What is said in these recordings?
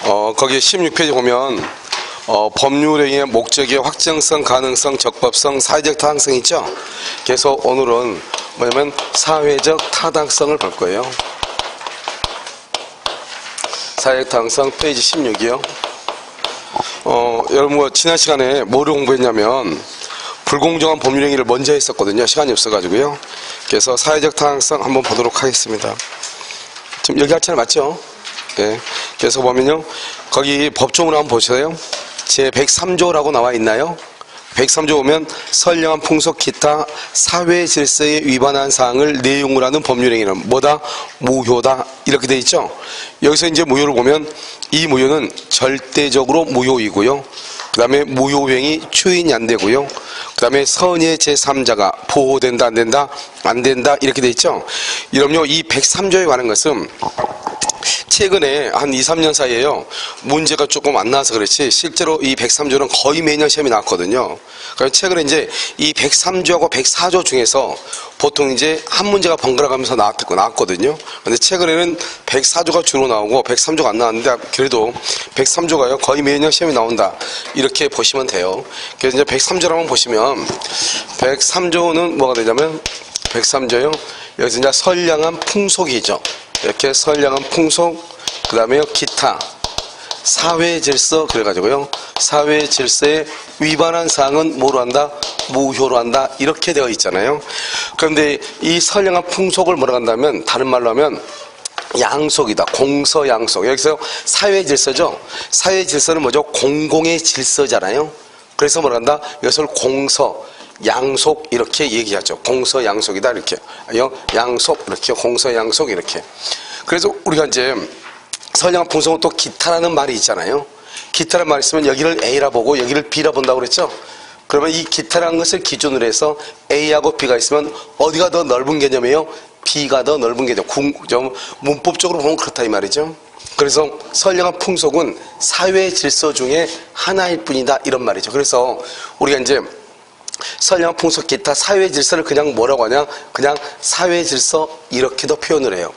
거기 16페이지 보면 법률행위의 목적의 확정성, 가능성, 적법성, 사회적 타당성 있죠? 그래서 오늘은 뭐냐면 사회적 타당성을 볼 거예요. 사회적 타당성 페이지 16이요. 여러분 뭐 지난 시간에 뭐를 공부했냐면 불공정한 법률행위를 먼저 했었거든요. 시간이 없어가지고요. 그래서 사회적 타당성 한번 보도록 하겠습니다. 지금 여기 할 차례 맞죠? 네. 그래서 보면요. 거기 법조문을 한번 보세요. 제 103조라고 나와 있나요? 103조 보면 선량한 풍속 기타 사회 질서에 위반한 사항을 내용으로 하는 법률행위는 뭐다? 무효다. 이렇게 돼 있죠? 여기서 이제 무효를 보면 이 무효는 절대적으로 무효이고요. 그 다음에 무효행위 추인이 안 되고요. 그 다음에 선의 제3자가 보호된다 안 된다? 안 된다 이렇게 돼 있죠? 이러면요 이 103조에 관한 것은 최근에 한 2, 3년 사이에요. 문제가 조금 안 나와서 그렇지 실제로 이 103조는 거의 매년 시험이 나왔거든요. 그래서 최근에 이제 이 103조하고 104조 중에서 보통 이제 한 문제가 번갈아 가면서 나왔거든요. 근데 최근에는 104조가 주로 나오고 103조가 안 나왔는데 그래도 103조가요 거의 매년 시험이 나온다. 이렇게 보시면 돼요. 그래서 이제 103조를 한번 보시면 103조는 뭐가 되냐면 103조요. 여기서 이제 선량한 풍속이죠. 이렇게 선량한 풍속, 그 다음에 기타, 사회 질서, 그래가지고요. 사회 질서에 위반한 사항은 뭐로 한다? 무효로 한다. 이렇게 되어 있잖아요. 그런데 이 선량한 풍속을 뭐라고 한다면, 다른 말로 하면, 양속이다. 공서양속. 여기서 사회 질서죠. 사회 질서는 뭐죠? 공공의 질서잖아요. 그래서 뭐라고 한다? 이것을 공서, 양속 이렇게 얘기하죠. 공서 양속이다 이렇게. 양속 이렇게 공서 양속 이렇게. 그래서 우리가 이제 선량한 풍속은 또 기타라는 말이 있잖아요. 기타라는 말이 있으면 여기를 A라 보고 여기를 B라 본다고 그랬죠. 그러면 이 기타라는 것을 기준으로 해서 A하고 B가 있으면 어디가 더 넓은 개념이에요? B가 더 넓은 개념. 문법적으로 보면 그렇다 이 말이죠. 그래서 선량한 풍속은 사회 질서 중에 하나일 뿐이다 이런 말이죠. 그래서 우리가 이제 선량한 풍속 기타 사회 질서를 그냥 뭐라고 하냐? 그냥 사회 질서 이렇게도 표현을 해요.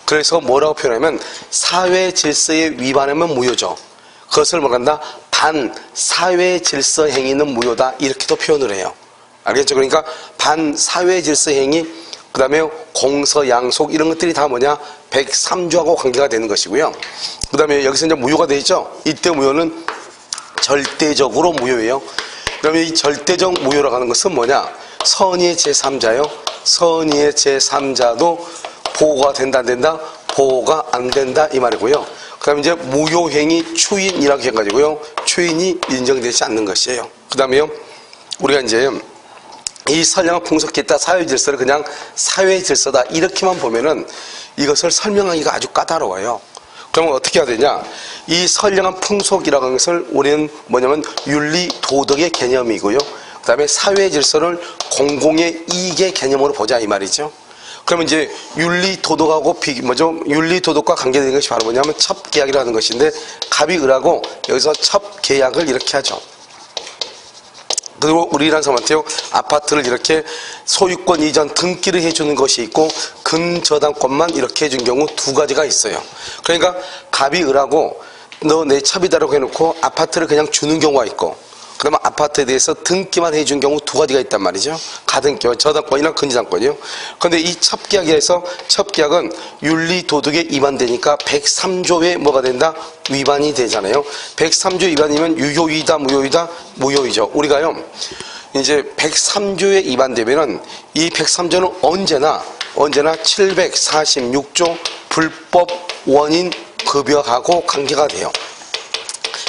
그래서 뭐라고 표현하면 사회 질서에 위반하면 무효죠. 그것을 뭐라 한다? 반사회 질서 행위는 무효다. 이렇게도 표현을 해요. 알겠죠? 그러니까 반사회 질서 행위, 그 다음에 공서 양속 이런 것들이 다 뭐냐? 103조하고 관계가 되는 것이고요. 그 다음에 여기서 이제 무효가 되어 있죠? 이때 무효는 절대적으로 무효예요. 그러면 이 절대적 무효라고 하는 것은 뭐냐? 선의의 제3자요. 선의의 제3자도 보호가 된다 안 된다? 보호가 안 된다 이 말이고요. 그 다음에 이제 무효행위 추인이라고 해가지고요. 추인이 인정되지 않는 것이에요. 그 다음에요. 우리가 이제 이 선량한 풍속 기타 사회 질서를 그냥 사회 질서다 이렇게만 보면은 이것을 설명하기가 아주 까다로워요. 그러면 어떻게 해야 되냐? 이 선량한 풍속이라고 하는 것을 우리는 뭐냐면 윤리 도덕의 개념이고요. 그 다음에 사회 질서를 공공의 이익의 개념으로 보자 이 말이죠. 그러면 이제 윤리 도덕하고 윤리 도덕과 관계되는 것이 바로 뭐냐면 첩계약이라는 것인데 갑이 을하고 여기서 첩계약을 이렇게 하죠. 그리고 우리라는 사람한테요 아파트를 이렇게 소유권 이전 등기를 해주는 것이 있고 근저당권만 이렇게 해준 경우 두 가지가 있어요. 그러니까 갑이 을하고 너 내 첩이다라고 해놓고 아파트를 그냥 주는 경우가 있고 그러면 아파트에 대해서 등기만 해준 경우 두 가지가 있단 말이죠. 가등기, 저당권이나 근저당권이요. 그런데 이 첩계약에서 첩계약은 윤리 도덕에 위반되니까 103조에 뭐가 된다? 위반이 되잖아요. 103조 위반이면 유효이다, 무효이다? 무효이죠. 우리가요, 이제 103조에 위반되면은 이 103조는 언제나 746조 불법 원인 급여하고 관계가 돼요.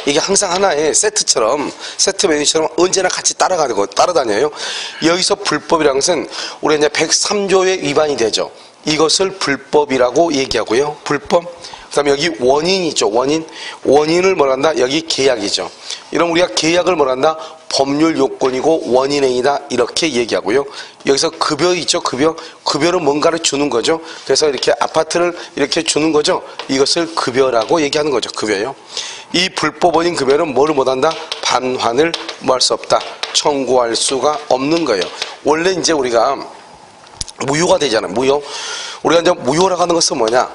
이게 항상 하나의 세트처럼 세트 메뉴처럼 언제나 같이 따라다녀요. 여기서 불법이라는 것은 우리가 이제 103조에 위반이 되죠. 이것을 불법이라고 얘기하고요. 불법. 그 다음에 여기 원인이죠. 원인을 뭐라 한다? 여기 계약이죠. 이런 우리가 계약을 뭐라 한다? 법률 요건이고 원인행위다 이렇게 얘기하고요. 여기서 급여 있죠. 급여는 뭔가를 주는 거죠. 그래서 이렇게 아파트를 이렇게 주는 거죠. 이것을 급여라고 얘기하는 거죠. 급여요. 이 불법원인 급여는 뭐를 못한다? 반환을 뭐 할 수 없다. 청구할 수가 없는 거예요. 원래 이제 우리가 무효가 되잖아요. 무효. 우리가 이제 무효라고 하는 것은 뭐냐?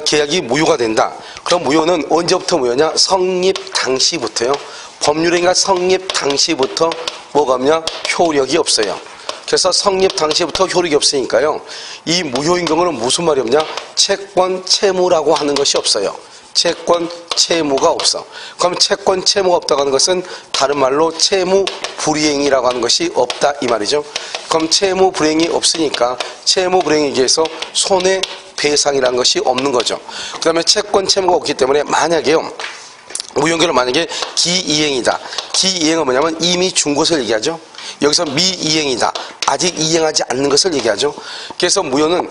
계약이 무효가 된다. 그럼 무효는 언제부터 무효냐? 성립 당시부터요. 법률행위가 성립 당시부터 뭐가 없냐? 효력이 없어요. 그래서 성립 당시부터 효력이 없으니까요. 이 무효인 경우는 무슨 말이 없냐? 채권 채무라고 하는 것이 없어요. 채권 채무가 없어. 그럼 채권 채무가 없다고 하는 것은 다른 말로 채무 불이행이라고 하는 것이 없다 이 말이죠. 그럼 채무 불이행이 없으니까 채무 불이행에 의해서 손해배상이라는 것이 없는 거죠. 그 다음에 채권 채무가 없기 때문에 만약에요. 무효인경우는 만약에 기이행이다. 기이행은 뭐냐면 이미 준 것을 얘기하죠. 여기서 미이행이다. 아직 이행하지 않는 것을 얘기하죠. 그래서 무효는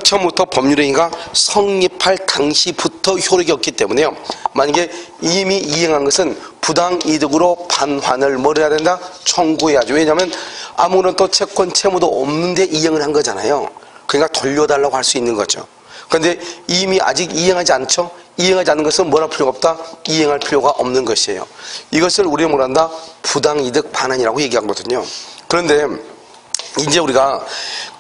처음부터 법률행위가 성립할 당시부터 효력이 없기 때문에요. 만약에 이미 이행한 것은 부당이득으로 반환을 뭘 해야 된다? 청구해야죠. 왜냐하면 아무런 또 채권 채무도 없는데 이행을 한 거잖아요. 그러니까 돌려달라고 할 수 있는 거죠. 그런데 이미 아직 이행하지 않죠? 이행하지 않는 것은 뭘 할 필요가 없다? 이행할 필요가 없는 것이에요. 이것을 우리가 뭐란다? 부당이득 반환이라고 얘기하거든요. 그런데 이제 우리가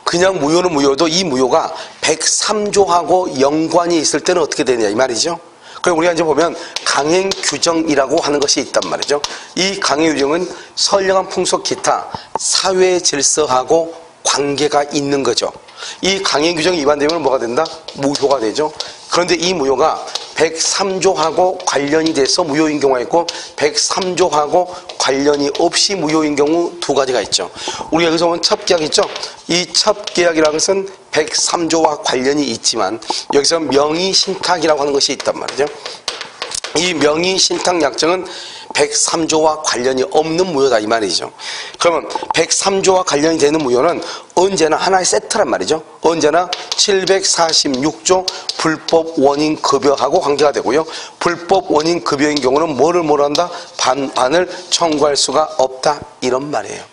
그냥 무효는 무효도 이 무효가 103조하고 연관이 있을 때는 어떻게 되느냐 이 말이죠. 그럼 우리가 이제 보면 강행규정이라고 하는 것이 있단 말이죠. 이 강행규정은 선량한 풍속 기타 사회 질서하고 관계가 있는 거죠. 이 강행규정이 위반되면 뭐가 된다? 무효가 되죠. 그런데 이 무효가 103조하고 관련이 돼서 무효인 경우가 있고 103조하고 관련이 없이 무효인 경우 두 가지가 있죠. 우리가 여기서 보면 첩계약 있죠. 이 첩계약이라는 것은 103조와 관련이 있지만 여기서 명의신탁이라고 하는 것이 있단 말이죠. 이 명의신탁 약정은 103조와 관련이 없는 무효다 이 말이죠. 그러면 103조와 관련이 되는 무효는 언제나 하나의 세트란 말이죠. 언제나 746조 불법 원인 급여하고 관계가 되고요. 불법 원인 급여인 경우는 뭐를 한다? 반환을 청구할 수가 없다 이런 말이에요.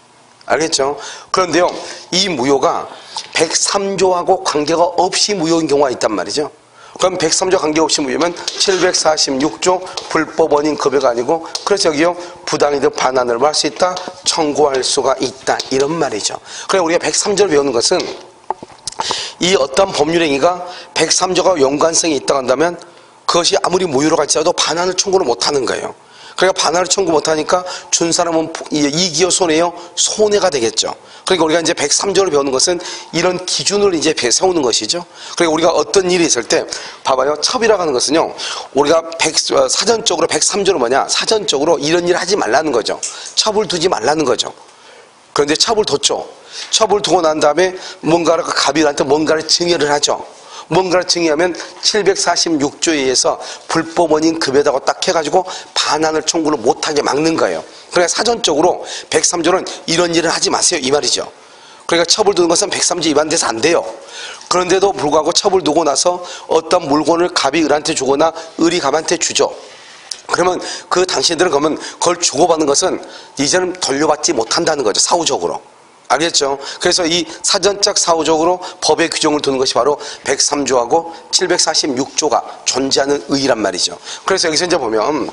알겠죠? 그런데요, 이 무효가 103조하고 관계가 없이 무효인 경우가 있단 말이죠. 그럼 103조 관계없이 무효면 746조 불법 원인 급여가 아니고 그래서 여기요 부당이득 반환을 할 수 있다, 청구할 수가 있다 이런 말이죠. 그래 우리가 103조를 배우는 것은 이 어떤 법률행위가 103조가 연관성이 있다고 한다면 그것이 아무리 무효로 갈지라도 반환을 청구를 못하는 거예요. 그러니까 반환을 청구 못하니까 준 사람은 이익이요 손해요? 손해가 되겠죠. 그러니까 우리가 이제 103조를 배우는 것은 이런 기준을 이제 세우는 것이죠. 그러니까 우리가 어떤 일이 있을 때 봐봐요. 첩이라고 하는 것은요. 우리가 사전적으로 103조는 뭐냐? 사전적으로 이런 일을 하지 말라는 거죠. 첩을 두지 말라는 거죠. 그런데 첩을 뒀죠. 첩을 두고 난 다음에 뭔가를 그 갑일한테 뭔가를 증여를 하죠. 뭔가를 증여하면 746조에 의해서 불법 원인 급여다고 딱 해가지고 반환을 청구를 못하게 막는 거예요. 그러니까 사전적으로 103조는 이런 일을 하지 마세요 이 말이죠. 그러니까 첩을 두는 것은 103조 위반돼서 안 돼요. 그런데도 불구하고 첩을 두고 나서 어떤 물건을 갑이 을한테 주거나 을이 갑한테 주죠. 그러면 그 당신들은 그러면 그걸 주고받는 것은 이제는 돌려받지 못한다는 거죠. 사후적으로. 알겠죠? 그래서 이 사전적 사후적으로 법의 규정을 두는 것이 바로 103조하고 746조가 존재하는 의의란 말이죠. 그래서 여기서 이제 보면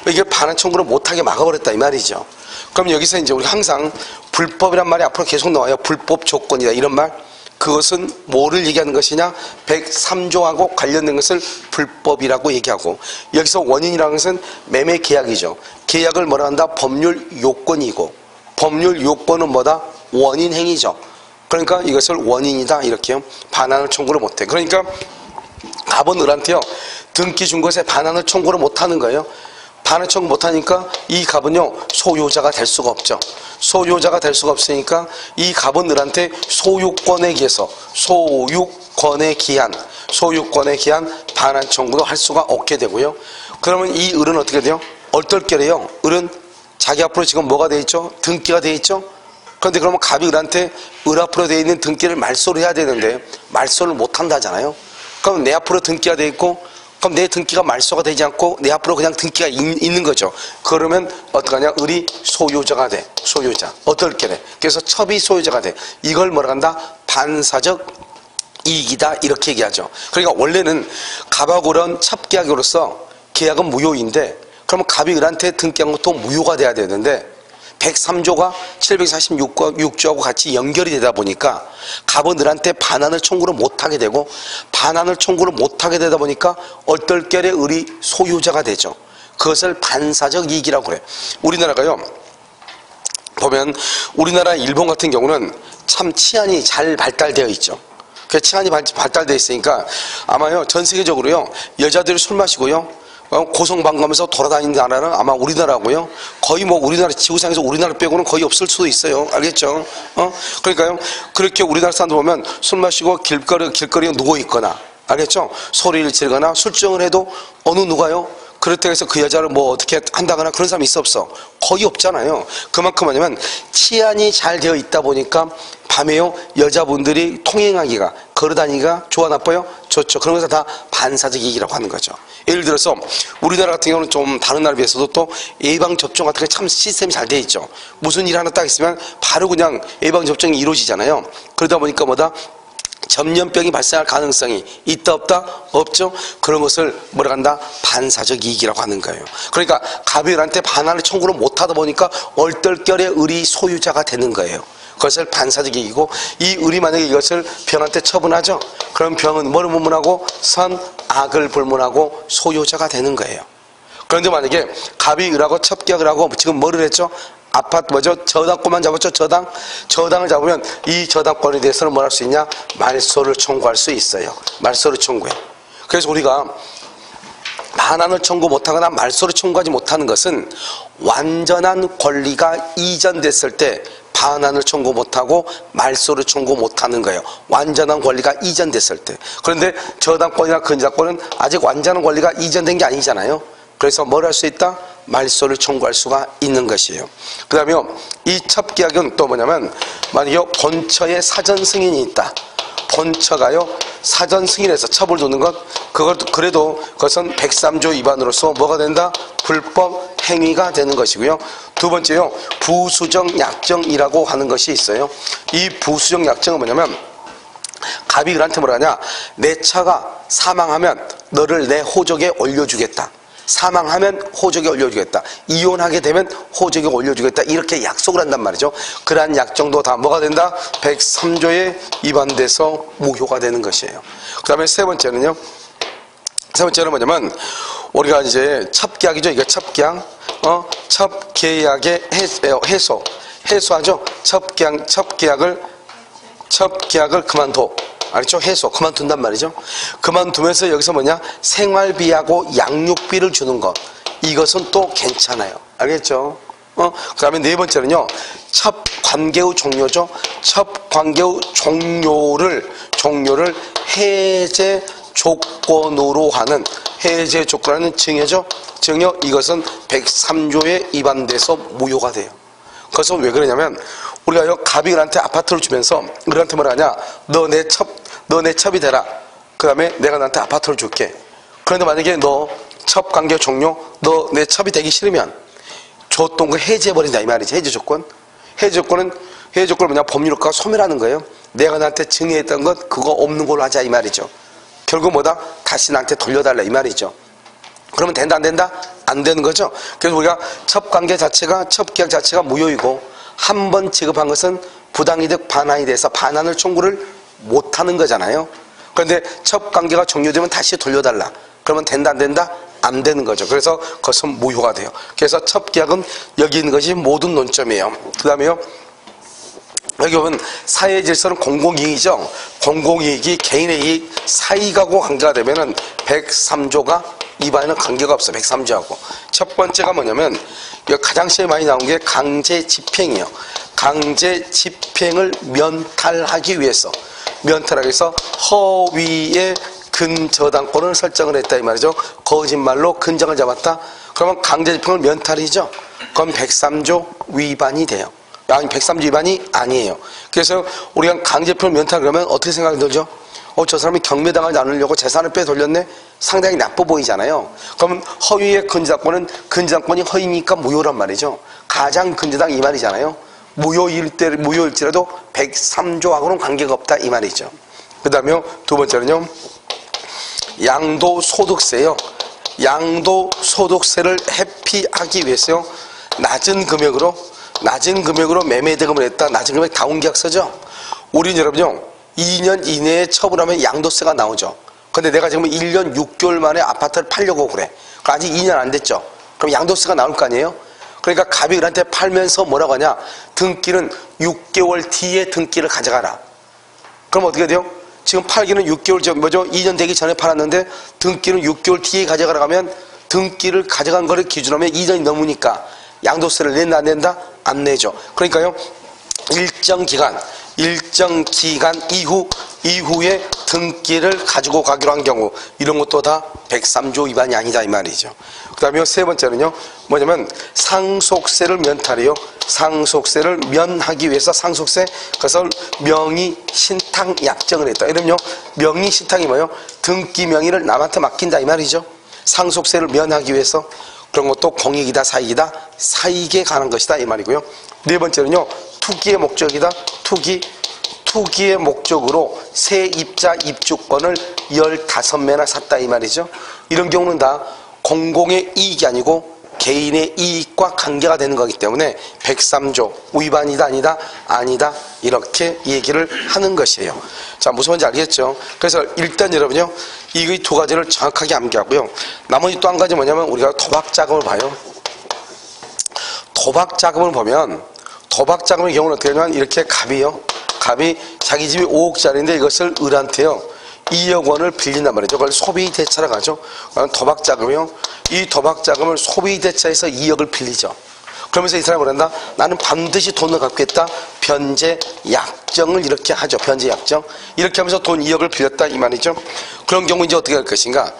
이게 반환 청구를 못하게 막아버렸다 이 말이죠. 그럼 여기서 이제 우리 항상 불법이란 말이 앞으로 계속 나와요. 불법 조건이다 이런 말. 그것은 뭐를 얘기하는 것이냐? 103조하고 관련된 것을 불법이라고 얘기하고 여기서 원인이라는 것은 매매 계약이죠. 계약을 뭐라 한다? 법률 요건이고 법률 요건은 뭐다? 원인 행위죠. 그러니까 이것을 원인이다 이렇게요. 반환을 청구를 못해. 그러니까 갑은 을한테요 등기 준 것에 반환을 청구를 못하는 거예요. 반환 청구 못하니까 이 갑은요 소유자가 될 수가 없죠. 소유자가 될 수가 없으니까 이 갑은 을한테 소유권에 의해서 소유권에 기한 반환 청구도 할 수가 없게 되고요. 그러면 이 을은 어떻게 돼요? 얼떨결에요. 을은 자기 앞으로 지금 뭐가 돼 있죠? 등기가 돼 있죠? 그런데 그러면 갑이 을한테 을 앞으로 되어 있는 등기를 말소를 해야 되는데 말소를 못 한다잖아요. 그럼 내 앞으로 등기가 돼 있고 그럼 내 등기가 말소가 되지 않고 내 앞으로 그냥 등기가 있는 거죠. 그러면 어떡하냐? 을이 소유자가 돼. 소유자. 어떨게. 그래서 첩이 소유자가 돼. 이걸 뭐라 한다? 반사적 이익이다 이렇게 얘기하죠. 그러니까 원래는 갑하고 을은 첩계약으로서 계약은 무효인데 그러면 갑이 을한테 등기한 것도 무효가 돼야 되는데 103조가 746조하고 같이 연결이 되다 보니까 갑원들한테 반환을 청구를 못하게 되고, 반환을 청구를 못하게 되다 보니까 얼떨결에 을이 소유자가 되죠. 그것을 반사적 이익이라고 그래요. 우리나라가요, 보면 우리나라 일본 같은 경우는 참 치안이 잘 발달되어 있죠. 그 치안이 발달되어 있으니까 아마요 전 세계적으로요 여자들이 술 마시고요 고성방가면서 돌아다니는 나라는 아마 우리나라고요. 거의 뭐 우리나라 지구상에서 우리나라 빼고는 거의 없을 수도 있어요. 알겠죠? 그러니까요 그렇게 우리나라 사람들 보면 술 마시고 길거리에 누워 있거나, 알겠죠? 소리를 지르거나 술정을 해도 어느 누가요 그렇다고 해서 그 여자를 뭐 어떻게 한다거나 그런 사람이 있어 없어? 거의 없잖아요. 그만큼 뭐냐면 치안이 잘 되어 있다 보니까 밤에요 여자분들이 통행하기가, 걸어다니기가 좋아 나빠요? 좋죠. 그런 것을 다 반사적 이익이라고 하는 거죠. 예를 들어서 우리나라 같은 경우는 좀 다른 나라에 비해서도 또 예방접종 같은 게 참 시스템이 잘 되어 있죠. 무슨 일 하나 딱 있으면 바로 그냥 예방접종이 이루어지잖아요. 그러다 보니까 뭐다? 전염병이 발생할 가능성이 있다 없다? 없죠. 그런 것을 뭐라 한다? 반사적 이익이라고 하는 거예요. 그러니까 갑을한테 반환을 청구를 못하다 보니까 얼떨결에 을이 소유자가 되는 거예요. 그것을 반사적 이익이고, 이 을이 만약에 이것을 병한테 처분하죠. 그럼 병은 뭐를 불문하고? 선, 악을 불문하고 소유자가 되는 거예요. 그런데 만약에 갑이 을하고 첩계약을 하고 지금 뭐를 했죠? 아파트 뭐죠? 저당권만 잡았죠. 저당을 잡으면 이 저당권에 대해서는 뭘 할 수 있냐? 말소를 청구할 수 있어요. 말소를 청구해. 그래서 우리가 반환을 청구 못하거나 말소를 청구하지 못하는 것은 완전한 권리가 이전됐을 때 반환을 청구 못하고 말소를 청구 못하는 거예요. 완전한 권리가 이전됐을 때. 그런데 저당권이나 근저당권은 아직 완전한 권리가 이전된 게 아니잖아요. 그래서 뭘 할 수 있다? 말소를 청구할 수가 있는 것이에요. 그 다음에 이 첩계약은 또 뭐냐면, 만약에 본처에 사전 승인이 있다. 본처가요 사전 승인해서 첩을 두는 것, 그래도 그것은 103조 위반으로서 뭐가 된다? 불법 행위가 되는 것이고요. 두 번째요, 부수정 약정이라고 하는 것이 있어요. 이 부수정 약정은 뭐냐면, 갑이 을한테 뭐라 하냐? 내 처가 사망하면 너를 내 호적에 올려주겠다. 사망하면 호적에 올려주겠다. 이혼하게 되면 호적에 올려주겠다. 이렇게 약속을 한단 말이죠. 그러한 약정도 다 뭐가 된다? 103조에 위반돼서 무효가 되는 것이에요. 그 다음에 세 번째는 뭐냐면, 우리가 이제 첩계약이죠. 이게 첩계약. 첩계약의 해소하죠. 첩계약을 그만둬. 알겠죠? 해소, 그만둔단 말이죠. 그만두면서 여기서 뭐냐? 생활비하고 양육비를 주는 것. 이것은 또 괜찮아요. 알겠죠? 그 다음에 네 번째는요, 첩관계의 종료죠. 첩관계의 종료를 해제 조건으로 하는, 해제 조건하는 증여죠. 증여, 이것은 103조에 위반돼서 무효가 돼요. 그것은 왜 그러냐면, 우리가 갑이 을한테 아파트를 주면서 을한테 뭐라 하냐? 너 내 첩이 되라. 그 다음에 내가 너한테 아파트를 줄게. 그런데 만약에 너 첩관계 종료, 너 내 첩이 되기 싫으면 줬던 거 해제해버린다 이 말이지. 해제 조건은 뭐냐? 법률효과가 소멸하는 거예요. 내가 나한테 증여했던 것 그거 없는 걸로 하자 이 말이죠. 결국 뭐다? 다시 나한테 돌려달라 이 말이죠. 그러면 된다 안 된다? 안 되는 거죠. 그래서 우리가 첩관계 자체가, 첩계약 자체가 무효이고, 한 번 지급한 것은 부당이득 반환에 대해서 반환을 청구를 못하는 거잖아요. 그런데 첩관계가 종료되면 다시 돌려달라. 그러면 된다 안 된다? 안 되는 거죠. 그래서 그것은 무효가 돼요. 그래서 첩계약은 여기 있는 것이 모든 논점이에요. 그 다음에요, 여기 보면 사회질서는 공공이익이죠. 공공이익이 개인의 이익, 사익하고 관계가 되면은 103조가 위반에는 관계가 없어. 103조하고. 첫 번째가 뭐냐면, 가장 제일 많이 나온 게 강제 집행이에요. 강제 집행을 면탈하기 위해서 허위의 근저당권을 설정을 했다 이 말이죠. 거짓말로 근저당을 잡았다. 그러면 강제 집행을 면탈이죠. 그럼 103조 위반이 돼요. 아니 103조 위반이 아니에요. 그래서 우리가 강제 집행을 면탈 그러면 어떻게 생각이 들죠? 저 사람이 경매당하지 않으려고 재산을 빼돌렸네? 상당히 나빠 보이잖아요. 그러면 허위의 근저당권이 허위니까 무효란 말이죠. 가장 근저당 이 말이잖아요. 무효일지라도 103조하고는 관계가 없다 이 말이죠. 그 다음에 두 번째는요, 양도소득세요. 양도소득세를 회피하기 위해서요, 낮은 금액으로 낮은 금액으로 매매 대금을 했다. 낮은 금액 다운계약서죠. 우리는 여러분요 2년 이내에 처분하면 양도세가 나오죠. 근데 내가 지금 1년 6개월 만에 아파트를 팔려고 그래. 아직 2년 안 됐죠. 그럼 양도세가 나올 거 아니에요. 그러니까 갑이 을한테 팔면서 뭐라고 하냐, 등기는 6개월 뒤에 등기를 가져가라. 그럼 어떻게 돼요? 지금 팔기는 6개월 전, 2년 되기 전에 팔았는데 등기는 6개월 뒤에 가져가라 하면 등기를 가져간 거를 기준으로 하면 2년이 넘으니까 양도세를 낸다 안 낸다? 안 내죠. 그러니까요 일정 기간 이후에 등기를 가지고 가기로 한 경우 이런 것도 다 103조 위반이 아니다 이 말이죠. 그 다음에 세 번째는요 뭐냐면 상속세를 면탈이요. 상속세를 면하기 위해서 상속세 그것을 명의 신탁 약정을 했다. 이러면요 명의 신탁이 뭐예요? 등기 명의를 남한테 맡긴다 이 말이죠. 상속세를 면하기 위해서. 그런 것도 공익이다 사익이다? 사익에 관한 것이다 이 말이고요. 네 번째는요 투기의 목적이다. 투기의 목적으로 세입자 입주권을 15매나 샀다 이 말이죠. 이런 경우는 다 공공의 이익이 아니고 개인의 이익과 관계가 되는 거기 때문에 103조 위반이다 아니다? 아니다 이렇게 얘기를 하는 것이에요. 자 무슨 말인지 알겠죠? 그래서 일단 여러분요 이 두 가지를 정확하게 암기하고요. 나머지 또 한 가지 뭐냐면 우리가 도박자금을 봐요. 도박자금을 보면 도박자금의 경우는 어떻게 하냐면 이렇게 갑이 자기 집이 5억짜리인데 이것을 을한테요 2억 원을 빌린단 말이죠. 그걸 소비대차라고 하죠. 도박자금이요. 이 도박자금을 소비대차에서 2억을 빌리죠. 그러면서 이 사람이 뭐란다? 나는 반드시 돈을 갚겠다. 변제 약정을 이렇게 하죠. 변제 약정. 이렇게 하면서 돈 2억을 빌렸다 이 말이죠. 그런 경우 이제 어떻게 할 것인가?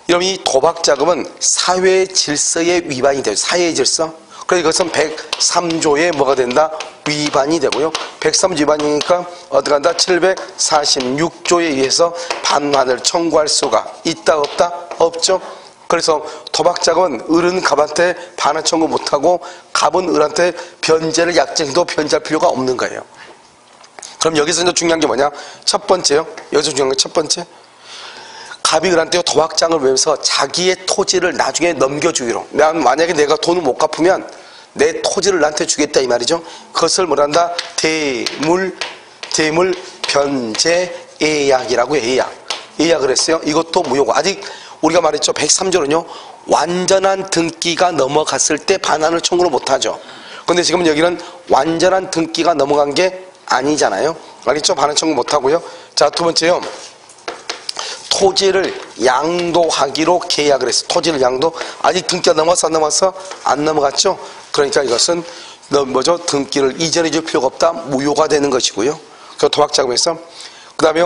여러분 이 도박자금은 사회 질서의 위반이 돼요. 사회 질서. 그래서 이것은 103조에 뭐가 된다? 위반이 되고요. 103조 위반이니까 어떻게 한다? 746조에 의해서 반환을 청구할 수가 있다 없다? 없죠. 그래서 도박자금은 을은 갑한테 반환 청구 못하고 갑은 을한테 변제를 약정해도 변제할 필요가 없는 거예요. 그럼 여기서 이제 중요한 게 뭐냐? 첫 번째요. 여기서 중요한 게 첫 번째. 갑이 을한테 도박장을 외면서 자기의 토지를 나중에 넘겨주기로. 만약에 내가 돈을 못 갚으면 내 토지를 나한테 주겠다 이 말이죠. 그것을 뭐란다? 대물 변제예약이라고 해요. 예약을 했어요. 이것도 무효고. 아직 우리가 말했죠. 103조는요. 완전한 등기가 넘어갔을 때 반환을 청구를 못하죠. 그런데 지금 여기는 완전한 등기가 넘어간 게 아니잖아요. 알겠죠? 반환 청구 못하고요. 자, 두 번째요. 토지를 양도하기로 계약을 했어. 토지를 양도. 아직 등기가 넘어갔어 안 넘어갔어? 안 넘어갔죠? 그러니까 이것은 등기를 이전해 줄 필요가 없다. 무효가 되는 것이고요. 그 도박자금에서. 그 다음에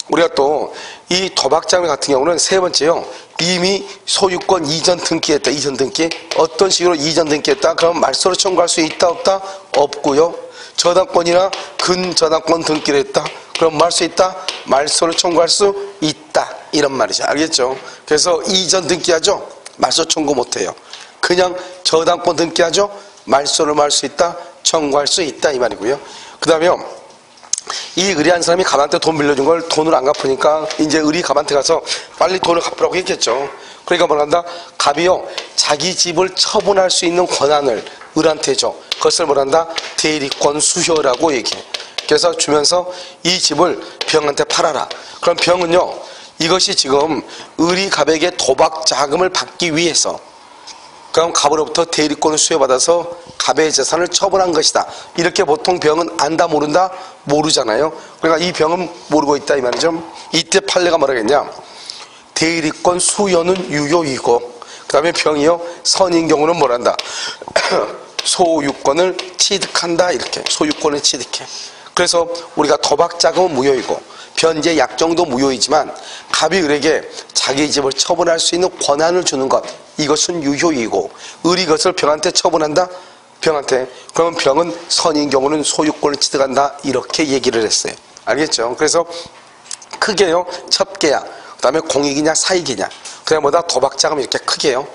우리가 또 이 도박자금 같은 경우는 세 번째요. 이미 소유권 이전 등기했다. 이전 등기. 어떤 식으로 이전 등기했다? 그럼 말소로 청구할 수 있다 없다? 없고요. 저당권이나 근저당권 등기를 했다. 그럼 뭐 할 수 있다? 말소를 청구할 수 있다. 이런 말이죠. 알겠죠? 그래서 이전 등기하죠? 말소 청구 못해요. 그냥 저당권 등기하죠? 말소를 할 수 있다? 청구할 수 있다. 이 말이고요. 그 다음에 이 을이한 사람이 갑한테 돈 빌려준 걸 돈을 안 갚으니까 이제 을이 갑한테 가서 빨리 돈을 갚으라고 했겠죠. 그러니까 뭐란다? 갑이요 자기 집을 처분할 수 있는 권한을 을한테 줘. 그것을 뭐란다? 대리권 수효라고 얘기해. 그래서 주면서 이 집을 병한테 팔아라. 그럼 병은요 이것이 지금 을이 갑에게 도박 자금을 받기 위해서 그럼 갑으로부터 대리권을 수여받아서 갑의 재산을 처분한 것이다. 이렇게 보통 병은 안다 모른다? 모르잖아요. 그러니까 이 병은 모르고 있다 이 말이죠. 이때 판례가 뭐라 했냐? 대리권 수여는 유효이고 그 다음에 병이요 선인 경우는 뭐란다? 소유권을 취득한다. 이렇게 소유권을 취득해. 그래서 우리가 도박자금은 무효이고 변제 약정도 무효이지만 갑이 을에게 자기 집을 처분할 수 있는 권한을 주는 것 이것은 유효이고 을이 그것을 병한테 처분한다? 병한테. 그러면 병은 선인 경우는 소유권을 취득한다. 이렇게 얘기를 했어요. 알겠죠? 그래서 크게요. 첫 계약. 그 다음에 공익이냐 사익이냐. 그냥 뭐다 도박자금 이렇게 크게요.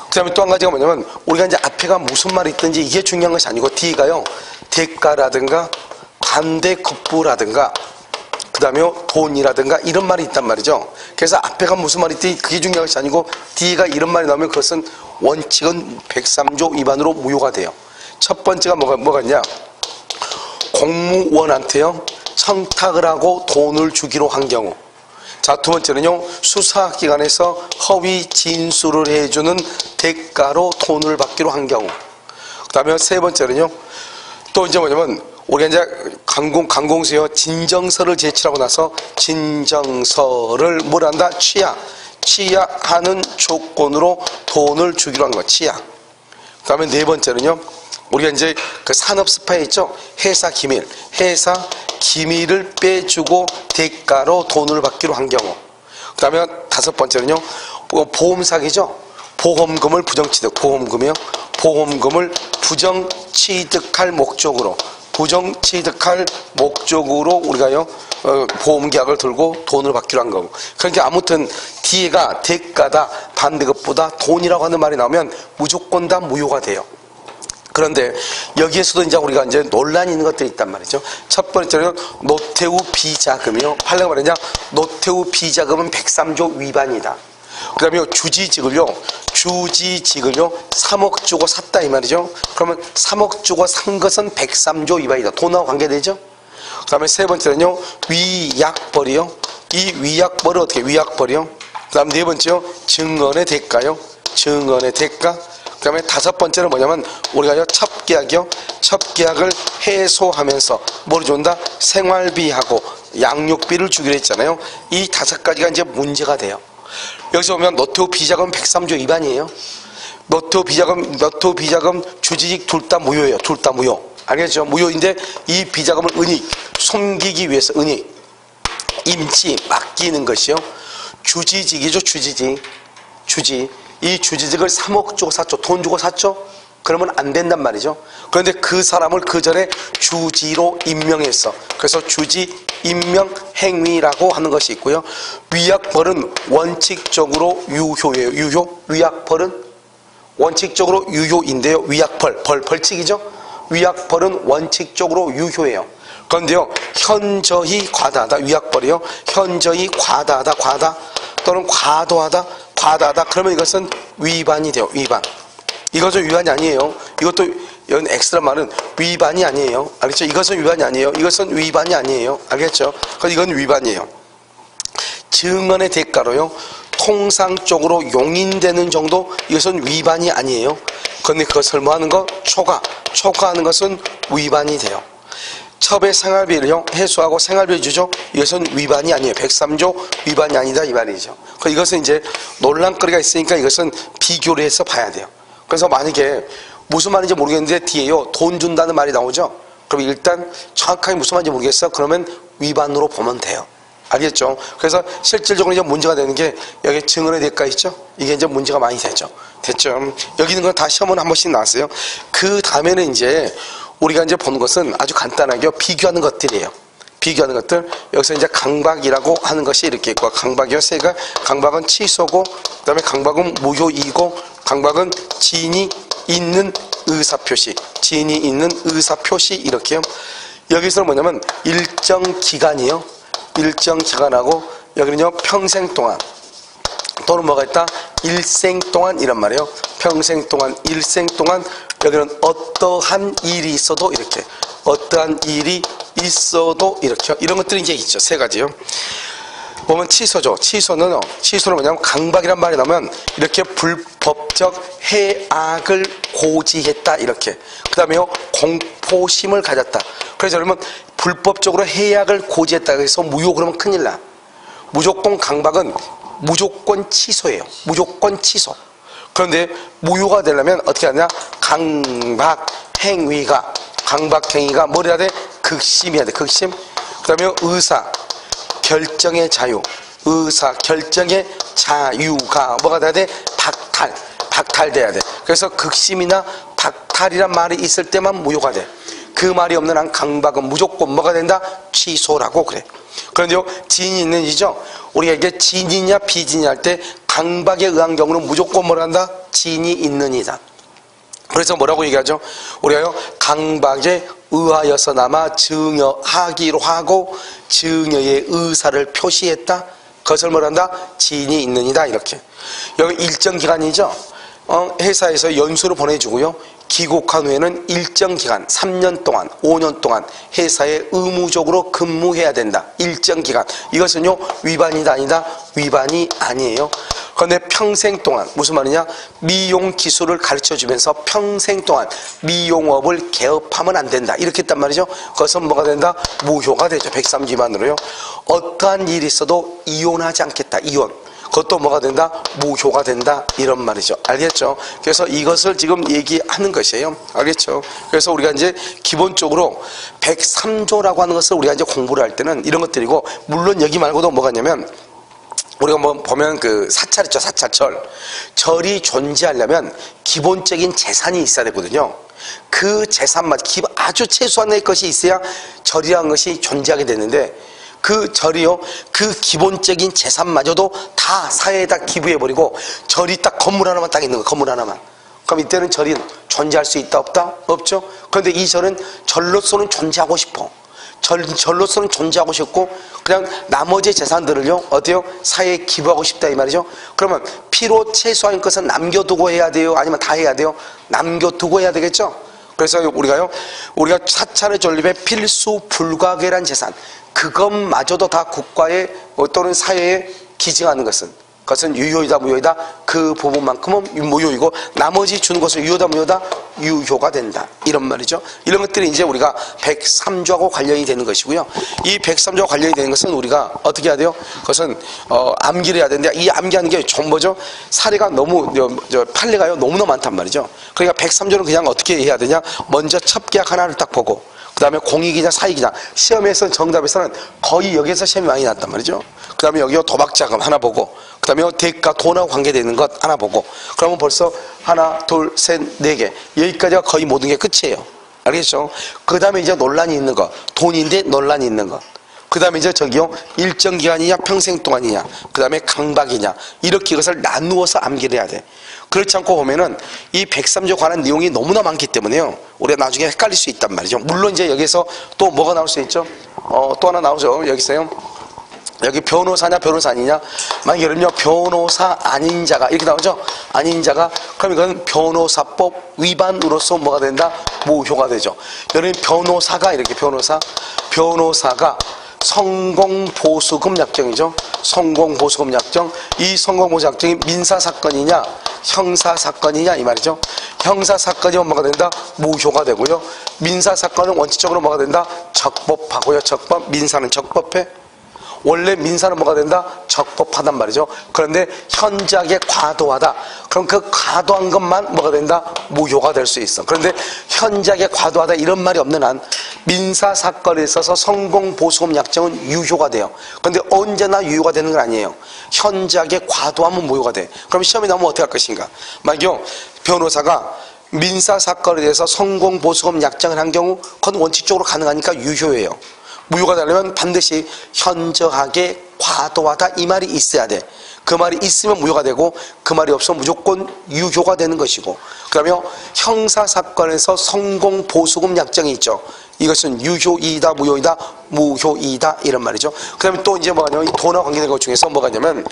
그 다음에 또 한 가지가 뭐냐면 우리가 이제 앞에가 무슨 말이 있든지 이게 중요한 것이 아니고 뒤가요. 대가라든가 반대급부라든가 그 다음에 돈이라든가 이런 말이 있단 말이죠. 그래서 앞에가 무슨 말이 있든지 그게 중요한 것이 아니고 뒤가 이런 말이 나오면 그것은 원칙은 103조 위반으로 무효가 돼요. 첫 번째가 뭐가 있냐? 공무원한테요, 청탁을 하고 돈을 주기로 한 경우. 자, 두 번째는요, 수사기관에서 허위 진술을 해주는 대가로 돈을 받기로 한 경우. 그 다음에 세 번째는요, 또 이제 뭐냐면, 우리가 이제 관공서에 진정서를 제출하고 나서 진정서를 뭘 한다? 취하하는 조건으로 돈을 주기로 한 거, 취하. 그 다음에 네 번째는요, 우리가 이제 그 산업 스파이 있죠? 회사 기밀을 빼주고 대가로 돈을 받기로 한 경우. 그 다음에 다섯 번째는요, 보험 사기죠? 보험금을 보험금을 부정취득할 목적으로 우리가요, 보험 계약을 들고 돈을 받기로 한 거고. 그러니까 아무튼 뒤에가 대가다, 반대급부다, 돈이라고 하는 말이 나오면 무조건 다 무효가 돼요. 그런데 여기에서도 이제 우리가 이제 논란이 있는 것들이 있단 말이죠. 첫 번째는 노태우 비자금이요. 하려고 말하냐? 노태우 비자금은 103조 위반이다. 그 다음에 주지직을요 3억 주고 샀다 이 말이죠. 그러면 3억 주고 산 것은 103조 위반이다. 돈하고 관계되죠. 그 다음에 세 번째는요, 위약벌이요. 이 위약벌을 어떻게 위약벌이요. 그 다음 네 번째요, 증언의 대가요. 증언의 대가. 그 다음에 다섯 번째는 뭐냐면, 우리가요, 첩계약을 해소하면서 뭘 준다? 생활비하고 양육비를 주기로 했잖아요. 이 다섯 가지가 이제 문제가 돼요. 여기서 보면 노태우 비자금 103조 위반이에요. 노태우 비자금 주지직 둘 다 무효예요. 둘 다 무효. 알겠죠? 무효인데 이 비자금을 숨기기 위해서 임치 맡기는 것이요. 주지직이죠. 이 주지직을 3억 주고 샀죠. 돈 주고 샀죠. 그러면 안 된단 말이죠. 그런데 그 사람을 그 전에 주지로 임명했어. 그래서 주지 임명 행위라고 하는 것이 있고요. 위약벌은 원칙적으로 유효예요. 위약벌은 원칙적으로 유효인데요. 벌칙이죠. 위약벌은 원칙적으로 유효해요. 그런데요, 현저히 과다하다. 위약벌이요. 현저히 과다하다. 또는 과도하다. 그러면 이것은 위반이 돼요. 위반. 이것은 위반이 아니에요. 이것도 이건 엑스트라 말은 위반이 아니에요. 알겠죠? 이것은 위반이 아니에요. 이것은 위반이 아니에요. 알겠죠? 그래서 이건 위반이에요. 증언의 대가로요, 통상적으로 용인되는 정도, 이것은 위반이 아니에요. 그런데 그것을 뭐 하는 거? 초과하는 것은 위반이 돼요. 첩의 생활비를요, 해소하고 생활비를 주죠. 이것은 위반이 아니에요. 103조 위반이 아니다 이 말이죠. 이것은 이제 논란거리가 있으니까 이것은 비교를 해서 봐야 돼요. 그래서 만약에 무슨 말인지 모르겠는데 뒤에요, 돈 준다는 말이 나오죠. 그럼 일단 정확하게 무슨 말인지 모르겠어. 그러면 위반으로 보면 돼요. 알겠죠? 그래서 실질적으로 이제 문제가 되는 게 여기 증언의 대가 있죠? 이게 이제 문제가 많이 되죠. 됐죠? 여기 있는 건 다 시험은 한 번씩 나왔어요. 그 다음에는 이제 우리가 이제 보는 것은 아주 간단하게 비교하는 것들이에요. 비교하는 것들. 여기서 이제 강박이라고 하는 것이 이렇게 있고, 강박이요. 세가, 강박은 취소고, 그 다음에 강박은 무효이고, 강박은 지인이 있는 의사표시. 이렇게요. 여기서는 뭐냐면, 일정 기간이요. 일정 기간하고, 여기는요, 평생 동안. 또는 뭐가 있다? 일생 동안 이란 말이에요. 평생 동안, 일생 동안. 여기는 어떠한 일이 있어도 이렇게. 어떠한 일이 있어도 이렇게. 이런 것들이 이제 있죠. 세 가지요. 보면 취소죠. 취소는 뭐냐면 강박이란 말이 나오면 이렇게 불법적 해악을 고지했다. 이렇게. 그 다음에요, 공포심을 가졌다. 그래서 여러분, 불법적으로 해악을 고지했다. 그래서 무효 그러면 큰일 나. 무조건 강박은 무조건 취소예요. 무조건 취소. 그런데 무효가 되려면 어떻게 하냐? 강박행위가 뭘 해야 돼? 극심해야 돼. 극심. 그 다음에 의사결정의 자유가 뭐가 돼야 돼? 박탈돼야 돼. 그래서 극심이나 박탈이란 말이 있을 때만 무효가 돼. 그 말이 없는 한 강박은 무조건 뭐가 된다? 취소라고 그래. 그런데요, 지인이 있는 이죠? 우리가 이게 지인이냐 비지인이냐 할 때 강박에 의한 경우는 무조건 뭘 한다? 지인이 있는 이다. 그래서 뭐라고 얘기하죠? 우리가요, 강박에 의하여서나마 증여하기로 하고 증여의 의사를 표시했다. 그것을 뭘 한다? 지인이 있는 이다. 이렇게. 여기 일정 기간이죠? 회사에서 연수를 보내주고요. 귀국한 후에는 일정 기간 3년 동안 5년 동안 회사에 의무적으로 근무해야 된다. 일정 기간. 이것은요 위반이다 아니다? 위반이 아니에요. 그런데 평생 동안 무슨 말이냐? 미용 기술을 가르쳐주면서 평생 동안 미용업을 개업하면 안 된다. 이렇게 했단 말이죠. 그것은 뭐가 된다? 무효가 되죠. 103조 위반으로요. 어떠한 일이 있어도 이혼하지 않겠다. 이혼. 그것도 뭐가 된다? 무효가 된다. 이런 말이죠. 알겠죠? 그래서 이것을 지금 얘기하는 것이에요. 알겠죠? 그래서 우리가 이제 기본적으로 103조라고 하는 것을 우리가 이제 공부를 할 때는 이런 것들이고, 물론 여기 말고도 뭐가 있냐면, 우리가 뭐 보면 그 사찰 있죠. 사찰절. 절이 존재하려면 기본적인 재산이 있어야 되거든요. 그 재산만 아주 최소한의 것이 있어야 절이라는 것이 존재하게 되는데, 그 절이요, 그 기본적인 재산마저도 다 사회에다 기부해버리고 절이 딱 건물 하나만 딱 있는 거예요. 건물 하나만. 그럼 이때는 절이 존재할 수 있다 없다? 없죠. 그런데 이 절은 절로서는 존재하고 싶어. 절로서는 존재하고 싶고 그냥 나머지 재산들을요 어때요? 사회에 기부하고 싶다 이 말이죠. 그러면 필요 최소한 것은 남겨두고 해야 돼요? 아니면 다 해야 돼요? 남겨두고 해야 되겠죠. 그래서 우리가 사찰의 존립에 필수 불가결한 재산, 그것마저도 다 국가에 또는 사회에 기증하는 그것은 유효이다 무효이다? 그 부분만큼은 무효이고 나머지 주는 것은 유효다 무효다? 유효가 된다. 이런 말이죠. 이런 것들이 이제 우리가 103조하고 관련이 되는 것이고요. 이 103조와 관련이 되는 것은 우리가 어떻게 해야 돼요? 그것은 암기를 해야 되는데, 이 암기하는 게 좀 뭐죠? 사례가 너무 판례가요 너무나 많단 말이죠. 그러니까 103조는 그냥 어떻게 해야 되냐? 먼저 첩계약 하나를 딱 보고 그 다음에 공익이냐 사익이냐, 시험에서 정답에서는 거의 여기에서 시험이 많이 났단 말이죠. 그 다음에 여기 도박자금 하나 보고 그 다음에 대가 돈하고 관계되는 것 하나 보고, 그러면 벌써 하나 둘 셋 네 개, 여기까지가 거의 모든 게 끝이에요. 알겠죠? 그 다음에 이제 논란이 있는 거, 돈인데 논란이 있는 거, 그 다음에 이제 저기요 일정 기간이냐 평생 동안이냐, 그 다음에 강박이냐, 이렇게 이것을 나누어서 암기를 해야 돼. 그렇지 않고 보면은 이 103조 관한 내용이 너무나 많기 때문에요 우리가 나중에 헷갈릴 수 있단 말이죠. 물론 이제 여기서 또 뭐가 나올 수 있죠? 또 하나 나오죠. 여기서요, 여기 변호사냐 변호사 아니냐, 만약 예를 들면 변호사 아닌 자가 이렇게 나오죠. 아닌 자가, 그럼 이건 변호사법 위반으로서 뭐가 된다? 무효가 되죠. 예를 들면 변호사가 이렇게 변호사가 성공보수금 약정이죠. 성공보수금 약정. 이 성공보수 약정이 민사사건이냐 형사사건이냐 이 말이죠. 형사사건이면 뭐가 된다? 무효가 되고요. 민사사건은 원칙적으로 뭐가 된다? 적법하고요. 적법. 민사는 적법해. 원래 민사는 뭐가 된다? 적법하단 말이죠. 그런데 현저하게 과도하다. 그럼 그 과도한 것만 뭐가 된다? 무효가 될 수 있어. 그런데 현저하게 과도하다 이런 말이 없는 한 민사사건에 있어서 성공보수금 약정은 유효가 돼요. 그런데 언제나 유효가 되는 건 아니에요. 현저하게 과도하면 무효가 돼. 그럼 시험에 나오면 어떻게 할 것인가? 만약에 변호사가 민사사건에 대해서 성공보수금 약정을 한 경우 그건 원칙적으로 가능하니까 유효해요. 무효가 되려면 반드시 현저하게 과도하다 이 말이 있어야 돼. 그 말이 있으면 무효가 되고 그 말이 없으면 무조건 유효가 되는 것이고, 그 다음에 형사사건에서 성공보수금 약정이 있죠. 이것은 유효이다 무효이다? 무효이다 이런 말이죠. 그 다음에 또 이제 뭐가 있냐면 돈과 관계된 것 중에서 뭐가 있냐면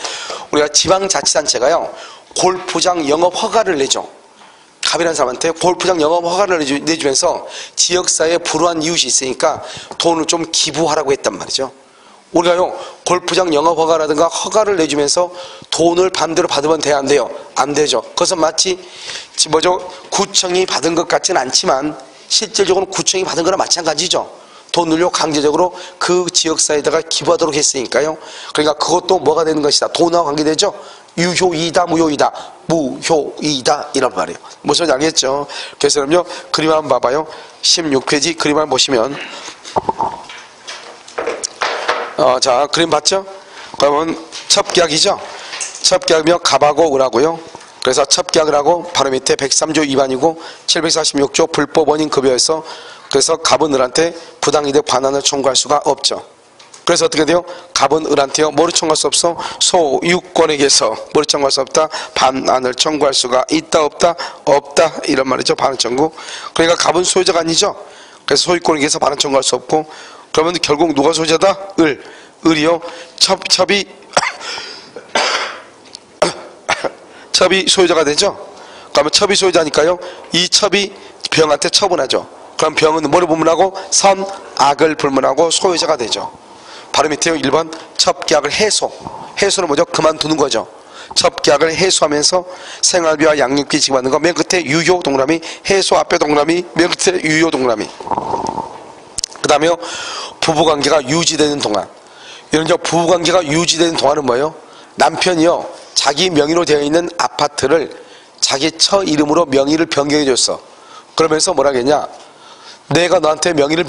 우리가 지방자치단체가요 골프장 영업 허가를 내죠. 갑이라는 사람한테 골프장 영업 허가를 내주면서 지역사회에 불우한 이웃이 있으니까 돈을 좀 기부하라고 했단 말이죠. 우리가요 골프장 영업 허가라든가 허가를 내주면서 돈을 반대로 받으면 돼요 안 돼요? 안 되죠. 그것은 마치 뭐죠? 구청이 받은 것 같지는 않지만 실질적으로 구청이 받은 거랑 마찬가지죠. 돈을요 강제적으로 그 지역사회에다가 기부하도록 했으니까요. 그러니까 그것도 뭐가 되는 것이다? 돈과 관계되죠. 유효이다 무효이다? 무효이다 이런 말이에요. 무슨 알겠죠? 그래서 그럼요 그림 한번 봐봐요. 16페이지 그림 한번 보시면 자 그림 봤죠? 그러면 첩계약이죠? 첩계약이면 갑하고 을하고요. 그래서 첩계약을 하고 바로 밑에 103조 위반이고 746조 불법 원인 급여에서, 그래서 갑은 을한테 부당이득 반환을 청구할 수가 없죠. 그래서 어떻게 돼요? 갑은 을한테요 뭐를 청구할 수 없어? 소유권에게서 뭐를 청구할 수 없다? 반환을 청구할 수가 있다 없다? 없다 이런 말이죠. 반환 청구. 그러니까 갑은 소유자가 아니죠. 그래서 소유권에게서 반환 청구할 수 없고, 그러면 결국 누가 소유자다? 을이요 첩이 소유자가 되죠. 그러면 첩이 소유자니까요. 이 첩이 병한테 처분하죠. 그럼 병은 뭐를 불문하고? 선악을 불문하고 소유자가 되죠. 바로 밑에요. 1번 첩계약을 해소. 해소는 뭐죠? 그만두는 거죠. 첩계약을 해소하면서 생활비와 양육비 지급받는 거. 맨 끝에 유효 동그라미, 해소 앞에 동그라미, 맨 끝에 유효 동그라미. 그 다음에 부부관계가 유지되는 동안. 이런 부부관계가 유지되는 동안은 뭐예요? 남편이요, 자기 명의로 되어 있는 아파트를 자기 처 이름으로 명의를 변경해 줬어. 그러면서 뭐라 하겠냐? 내가 너한테 명의를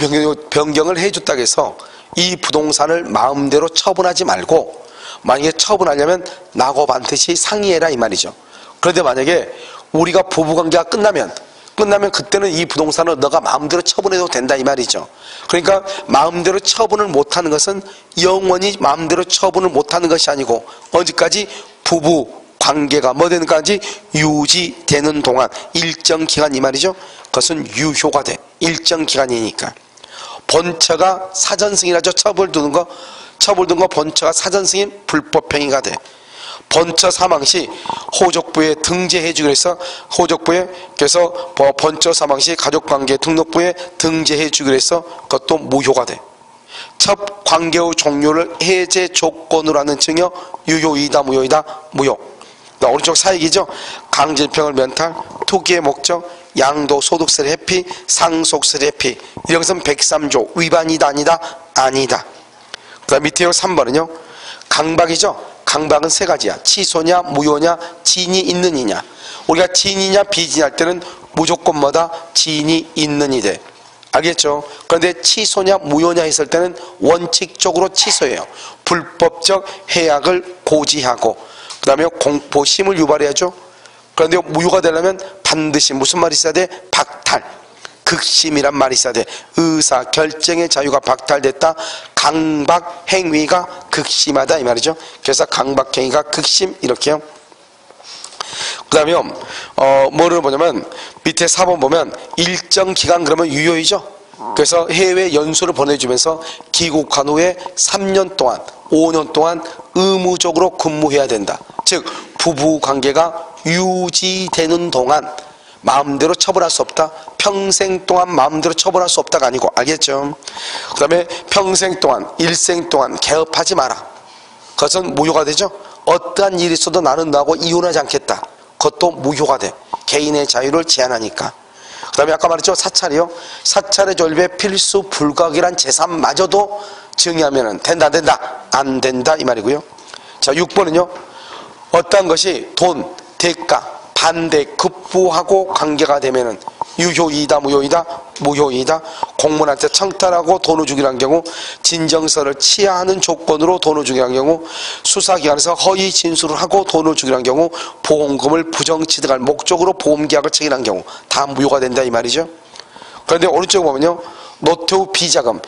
변경을 해줬다고 해서 이 부동산을 마음대로 처분하지 말고, 만약에 처분하려면 나하고 반드시 상의해라 이 말이죠. 그런데 만약에 우리가 부부관계가 끝나면 그때는 이 부동산을 너가 마음대로 처분해도 된다 이 말이죠. 그러니까 마음대로 처분을 못하는 것은 영원히 마음대로 처분을 못하는 것이 아니고, 언제까지? 부부 관계가 뭐 되는까지 유지되는 동안, 일정 기간 이 말이죠. 그것은 유효가 돼. 일정 기간이니까. 본처가 사전승인하죠. 처벌 두는 거 본처가 사전승인 불법행위가 돼. 본처 사망 시 호족부에 등재해 주기로 해서, 그래서 본처 사망 시 가족관계 등록부에 등재해 주기로 해서 그것도 무효가 돼. 첩 관계의 종료를 해제 조건으로 하는 증여 유효이다 무효이다? 무효. 오른쪽 사익이죠. 강질병을 면탈, 투기의 목적, 양도 소득세를 회피, 상속세를 회피. 이런 것은 103조 위반이다 아니다? 아니다. 그 다음 밑에요. 3번은요. 강박이죠. 강박은 세 가지야. 취소냐, 무효냐, 지인이 있는 이냐. 우리가 지인이냐 비지인 할 때는 무조건 뭐다? 지인이 있는 이 돼. 알겠죠? 그런데 취소냐 무효냐 했을 때는 원칙적으로 취소해요. 불법적 해약을 고지하고, 그 다음에 공포심을 유발해야죠. 그런데 무효가 되려면 반드시 무슨 말이 있어야 돼? 박탈. 극심이란 말이 있어야 돼. 의사 결정의 자유가 박탈됐다. 강박 행위가 극심하다 이 말이죠. 그래서 강박 행위가 극심 이렇게요. 그 다음에 뭐를 보냐면 밑에 4번 보면 일정 기간 그러면 유효이죠. 그래서 해외 연수를 보내주면서 귀국한 후에 3년 동안 5년 동안 의무적으로 근무해야 된다. 즉 부부관계가 유지되는 동안 마음대로 처벌할 수 없다. 평생 동안 마음대로 처벌할 수 없다가 아니고, 알겠죠? 그 다음에 평생 동안, 일생 동안 개업하지 마라. 그것은 무효가 되죠. 어떠한 일이 있어도 나는 너하고 이혼하지 않겠다. 그것도 무효가 돼. 개인의 자유를 제한하니까. 그 다음에 아까 말했죠. 사찰이요. 사찰의 존립에 필수 불가결한 재산마저도 증여하면 된다 안 된다? 안 된다 이 말이고요. 자 6번은요. 어떠한 것이 돈, 대가, 반대, 급부하고 관계가 되면은 유효이다 무효이다? 무효이다. 공무원한테 청탁하고 돈을 주기로 한 경우, 진정서를 취하하는 조건으로 돈을 주기로 한 경우, 수사기관에서 허위 진술을 하고 돈을 주기로 한 경우, 보험금을 부정취득할 목적으로 보험계약을 체결한 경우 다 무효가 된다 이 말이죠. 그런데 오른쪽에 보면요. 노태우 비자금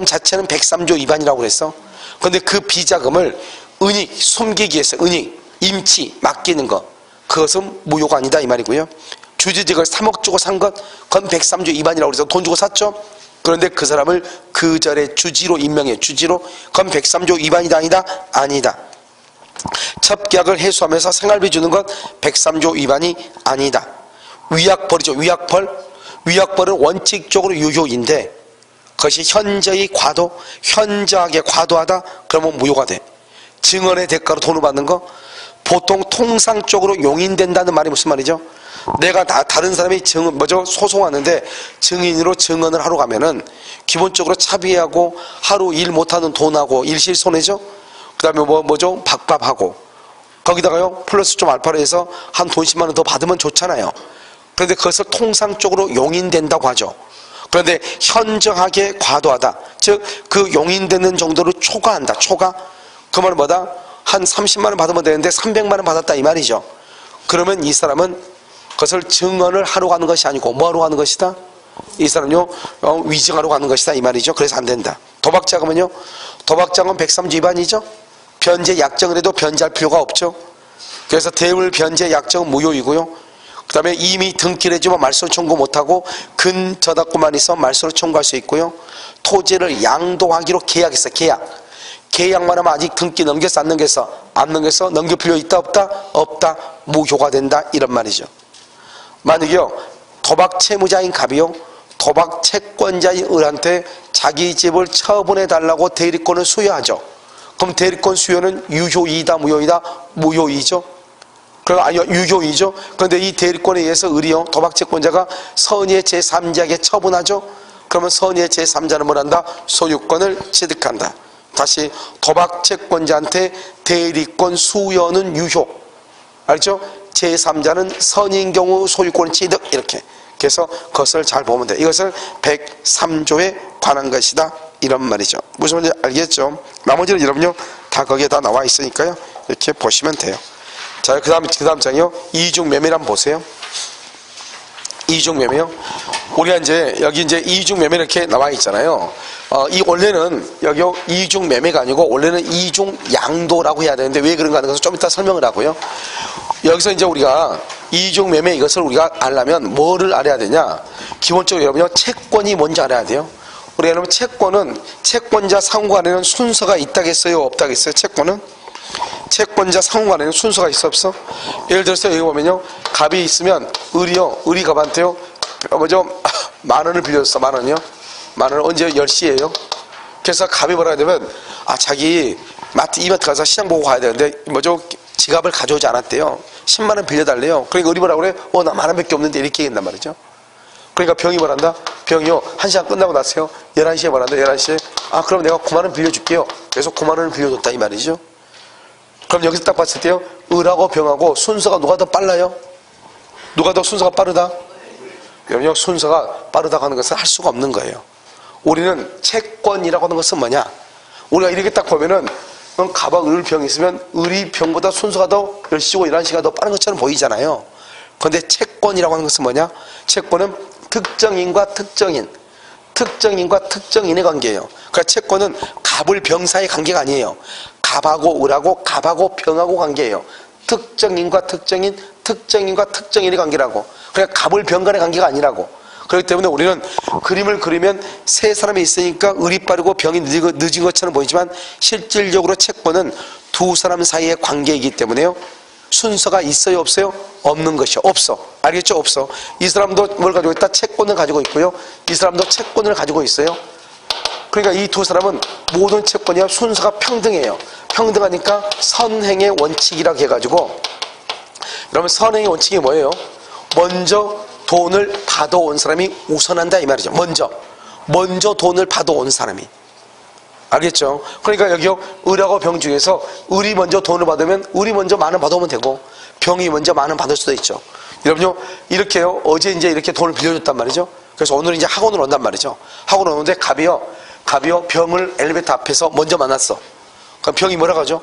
자체는 103조 위반이라고 그랬어. 그런데 그 비자금을 은닉, 숨기기 위해서 은닉, 임치, 맡기는 거, 그것은 무효가 아니다 이 말이고요. 주지직을 3억 주고 산 것, 그건 103조 위반이라고 해서 돈 주고 샀죠. 그런데 그 사람을 그 절에 주지로 임명해. 주지로. 그건 103조 위반이다 아니다? 아니다. 첩계약을 해소하면서 생활비 주는 것 103조 위반이 아니다. 위약벌이죠. 위약벌은 원칙적으로 유효인데 그것이 현저히 현저하게 과도하다? 그러면 무효가 돼. 증언의 대가로 돈을 받는 거, 보통 통상적으로 용인된다는 말이 무슨 말이죠? 내가 다른 사람이 소송하는데 증인으로 증언을 하러 가면은 기본적으로 차비하고 하루 일 못하는 돈하고 일실 손해죠. 그 다음에 박밥하고 거기다가요 플러스 좀 알파로 해서 한 돈 10만 원 더 받으면 좋잖아요. 그런데 그것을 통상적으로 용인된다고 하죠. 그런데 현저하게 과도하다, 즉 그 용인되는 정도를 초과한다. 그 말은 뭐다? 한 30만 원 받으면 되는데 300만 원 받았다 이 말이죠. 그러면 이 사람은 그것을 증언을 하러 가는 것이 아니고 뭐하러 가는 것이다? 이 사람은요 위증하러 가는 것이다 이 말이죠. 그래서 안 된다. 도박자금은요, 도박자금 103조 위반이죠. 변제 약정을 해도 변제할 필요가 없죠. 그래서 대물 변제 약정은 무효이고요. 그 다음에 이미 등기를 해주면 말소를 청구 못하고 근저당권만 있어 말소를 청구할 수 있고요. 토지를 양도하기로 계약했어. 계약만 하면 아직 등기 넘겼어 안 넘겼어? 안 넘겼어? 넘길 필요 있다 없다? 없다. 무효가 된다 이런 말이죠. 만약에요, 도박 채무자인 갑이요, 도박 채권자인 을한테 자기 집을 처분해 달라고 대리권을 수여하죠. 그럼 대리권 수여는 유효이다, 무효이다? 무효이죠. 아니요, 유효이죠. 그런데 이 대리권에 의해서 을이요, 도박 채권자가 선의의 제3자에게 처분하죠. 그러면 선의의 제3자는 뭘 한다? 소유권을 취득한다. 다시, 도박 채권자한테 대리권 수여는 유효. 알죠? 제3자는 선인 경우 소유권 취득, 이렇게. 그래서 그것을 잘 보면 돼. 이것을 103조에 관한 것이다, 이런 말이죠. 무슨 말인지 알겠죠? 나머지는 여러분요, 다 거기에 다 나와 있으니까요, 이렇게 보시면 돼요. 자, 그 다음 장이요, 이중매매를 한번 보세요. 이중매매요. 우리가 이제 여기 이제 이중매매 이렇게 나와 있잖아요. 이 원래는 여기요, 이중매매가 아니고 원래는 이중양도라고 해야 되는데 왜 그런가 하는 것을 좀 이따 설명을 하고요. 여기서 이제 우리가 이중매매 이것을 우리가 알려면 뭐를 알아야 되냐? 기본적으로 여러분요, 채권이 뭔지 알아야 돼요. 우리가 여러분 채권은 채권자 상호간에는 순서가 있다겠어요, 없다겠어요? 채권자 상호간에는 순서가 있어, 없어? 예를 들어서 여기 보면요, 갑이 있으면 을이 갑한테요, 먼저 10,000원을 빌려줬어. 10,000원이요. 10,000원 언제? 10시에요. 그래서 갑이 뭐라 하냐면, 자기 이마트 가서 시장 보고 가야 되는데 지갑을 가져오지 않았대요. 100,000원 빌려달래요. 그러니까 을이 뭐라 그래? 나 10,000원밖에 없는데, 이렇게 얘기한단 말이죠. 그러니까 병이 뭐란다? 병이요, 1시간 끝나고 나서요, 11시에 뭐란다? 11시에 그럼 내가 90,000원 빌려줄게요. 그래서 90,000원을 빌려줬다, 이 말이죠. 그럼 여기서 딱 봤을 때요, 을하고 병하고 순서가 누가 더 빨라요? 누가 더 순서가 빠르다? 여러분요, 순서가 빠르다고 하는 것은 할 수가 없는 거예요. 우리는 채권이라고 하는 것은 뭐냐? 우리가 이렇게 딱 보면은 갑하고 을, 병이 있으면 을이 병보다 순서가 더 10시고 11시가 더 빠른 것처럼 보이잖아요. 그런데 채권이라고 하는 것은 뭐냐? 채권은 특정인과 특정인의 관계예요. 그러니까 채권은 갑을 병 사이의 관계가 아니에요. 갑하고 을하고 갑하고 병하고 관계예요. 특정인과 특정인의 관계라고. 그러니까 갑을 병 간의 관계가 아니라고. 그렇기 때문에 우리는 그림을 그리면 세 사람이 있으니까 을이 빠르고 병이 늦은 것처럼 보이지만 실질적으로 채권은 두 사람 사이의 관계이기 때문에요, 순서가 있어요, 없어요? 없는 것이요. 없어. 알겠죠? 없어. 이 사람도 뭘 가지고 있다? 채권을 가지고 있고요, 이 사람도 채권을 가지고 있어요. 그러니까 이 두 사람은 모든 채권이요, 순서가 평등해요. 평등하니까 선행의 원칙이라고 해가지고, 여러분 선행의 원칙이 뭐예요? 먼저 돈을 받아온 사람이 우선한다, 이 말이죠. 먼저 돈을 받아온 사람이. 알겠죠? 그러니까 여기요, 을하고 병 중에서 을이 먼저 돈을 받으면 을이 먼저 10,000원 받아오면 되고, 병이 먼저 10,000원 받을 수도 있죠. 여러분요, 이렇게요, 어제 이제 이렇게 돈을 빌려줬단 말이죠. 그래서 오늘 이제 학원으로 온단 말이죠. 학원 오는데 갑이요, 병을 엘리베이터 앞에서 먼저 만났어. 그럼 병이 뭐라고 하죠?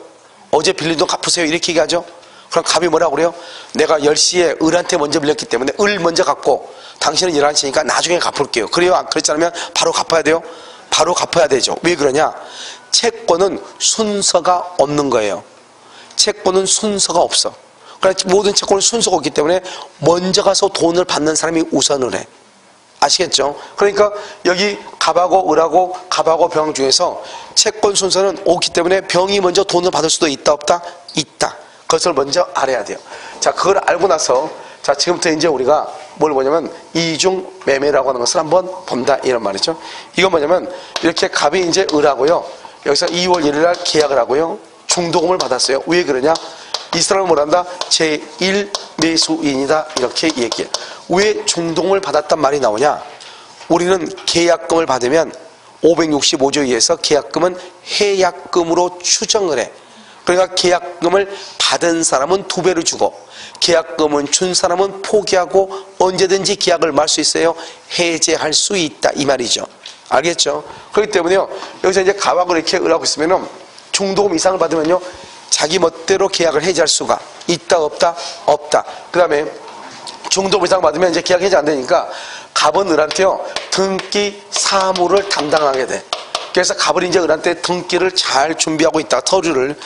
어제 빌린 돈 갚으세요, 이렇게 얘기하죠. 그럼 갑이 뭐라고 그래요? 내가 10시에 을한테 먼저 빌렸기 때문에 을 먼저 갚고 당신은 11시니까 나중에 갚을게요. 그래요? 그렇지 않으면 바로 갚아야 돼요? 바로 갚아야 되죠. 왜 그러냐? 채권은 순서가 없는 거예요. 채권은 순서가 없어. 그러니까 모든 채권은 순서가 없기 때문에 먼저 가서 돈을 받는 사람이 우선을 해. 아시겠죠? 그러니까 여기 갑하고 을하고 갑하고 병 중에서 채권 순서는 없기 때문에 병이 먼저 돈을 받을 수도 있다, 없다? 있다. 그것을 먼저 알아야 돼요. 자, 그걸 알고 나서, 자, 지금부터 이제 우리가 뭘 보냐면 이중 매매라고 하는 것을 한번 본다, 이런 말이죠. 이건 뭐냐면 이렇게 갑이 이제 을하고요, 여기서 2월 1일 날 계약을 하고요, 중도금을 받았어요. 왜 그러냐? 이 사람은 뭐란다? 제1 매수인이다, 이렇게 얘기해. 왜 중도금을 받았단 말이 나오냐? 우리는 계약금을 받으면 565조에 의해서 계약금은 해약금으로 추정을 해. 그러니까 계약금을 받은 사람은 2배로 주고, 계약금은 준 사람은 포기하고 언제든지 계약을 말 수 있어요. 해제할 수 있다, 이 말이죠. 알겠죠? 그렇기 때문에요, 여기서 이제 갑하고 이렇게 을하고 있으면은 중도금 이상을 받으면요, 자기 멋대로 계약을 해제할 수가 있다, 없다? 없다. 그 다음에 중도금 이상 받으면 이제 계약 해제 안 되니까 갑은 을한테요, 등기 사무를 담당하게 돼. 그래서 갑을 이제 을한테 등기를 잘 준비하고 있다. 서류를,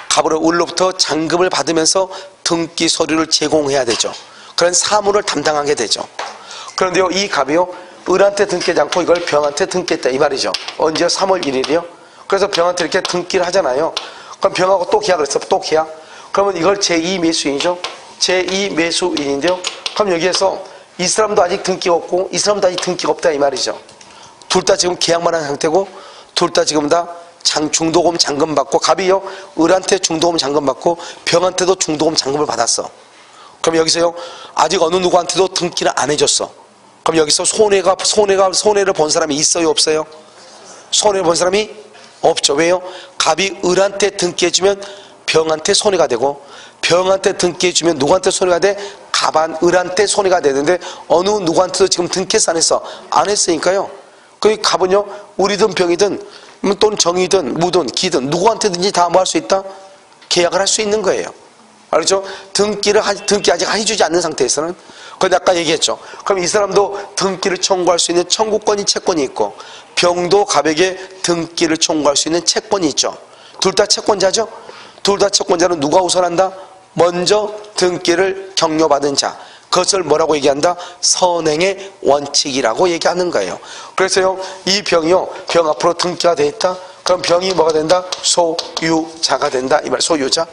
갑을 을로부터 잔금을 받으면서 등기 서류를 제공해야 되죠. 그런 사무를 담당하게 되죠. 그런데요, 이 갑이요, 을한테 등기하지 않고 이걸 병한테 등기했다, 이 말이죠. 언제요? 3월 1일이요. 그래서 병한테 이렇게 등기를 하잖아요. 그럼 병하고 또 계약을 했어. 또 계약. 그러면 이걸 제2 매수인이죠. 제2 매수인인데요. 그럼 여기에서 이 사람도 아직 등기가 없고 이 사람도 아직 등기가 없다 이 말이죠. 둘 다 지금 계약만 한 상태고 둘 다 지금 다 중도금 잔금 받고, 갑이요 을한테 중도금 잔금 받고 병한테도 중도금 잔금을 받았어. 그럼 여기서요 아직 어느 누구한테도 등기를 안 해줬어. 그럼 여기서 손해를 본 사람이 있어요 없어요? 손해를 본 사람이 없죠. 왜요? 갑이 을한테 등기해주면 병한테 손해가 되고, 병한테 등기해주면 누구한테 손해가 돼? 을한테 손해가 되는데 어느 누구한테도 지금 등기해서 안 했어? 안 했으니까요. 그 갑은요 을이든 병이든 또는 정이든 무든 기든 누구한테든지 다 뭐 할 수 있다? 계약을 할 수 있는 거예요. 알죠? 등기 아직 해주지 않는 상태에서는. 그런데 아까 얘기했죠. 그럼 이 사람도 등기를 청구할 수 있는 청구권이 채권이 있고, 병도 갑에게 등기를 청구할 수 있는 채권이 있죠. 둘 다 채권자죠. 둘 다 채권자는 누가 우선한다? 먼저 등기를 격려받은 자, 그것을 뭐라고 얘기한다? 선행의 원칙이라고 얘기하는 거예요. 그래서요 이 병이요 병 앞으로 등기가 돼 있다. 그럼 병이 뭐가 된다? 소유자가 된다 이 말. 소유자.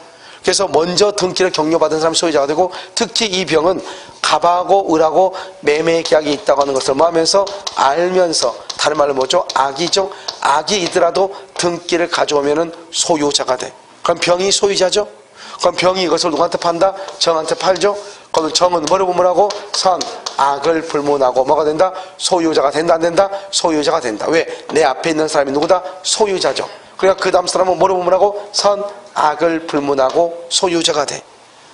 그래서 먼저 등기를 격려받은 사람이 소유자가 되고, 특히 이 병은 갑하고 을하고 매매 계약이 있다고 하는 것을 뭐 하면서? 알면서. 다른 말로 뭐죠? 악이죠. 악이 있더라도 등기를 가져오면은 소유자가 돼. 그럼 병이 소유자죠. 그럼 병이 이것을 누구한테 판다? 정한테 팔죠. 그럼 정은 뭐라고? 선, 악을 불문하고 뭐가 된다? 소유자가 된다 안 된다? 소유자가 된다. 왜? 내 앞에 있는 사람이 누구다? 소유자죠. 그러니까 그 다음 사람은 뭐라고? 선, 악을 불문하고 소유자가 돼.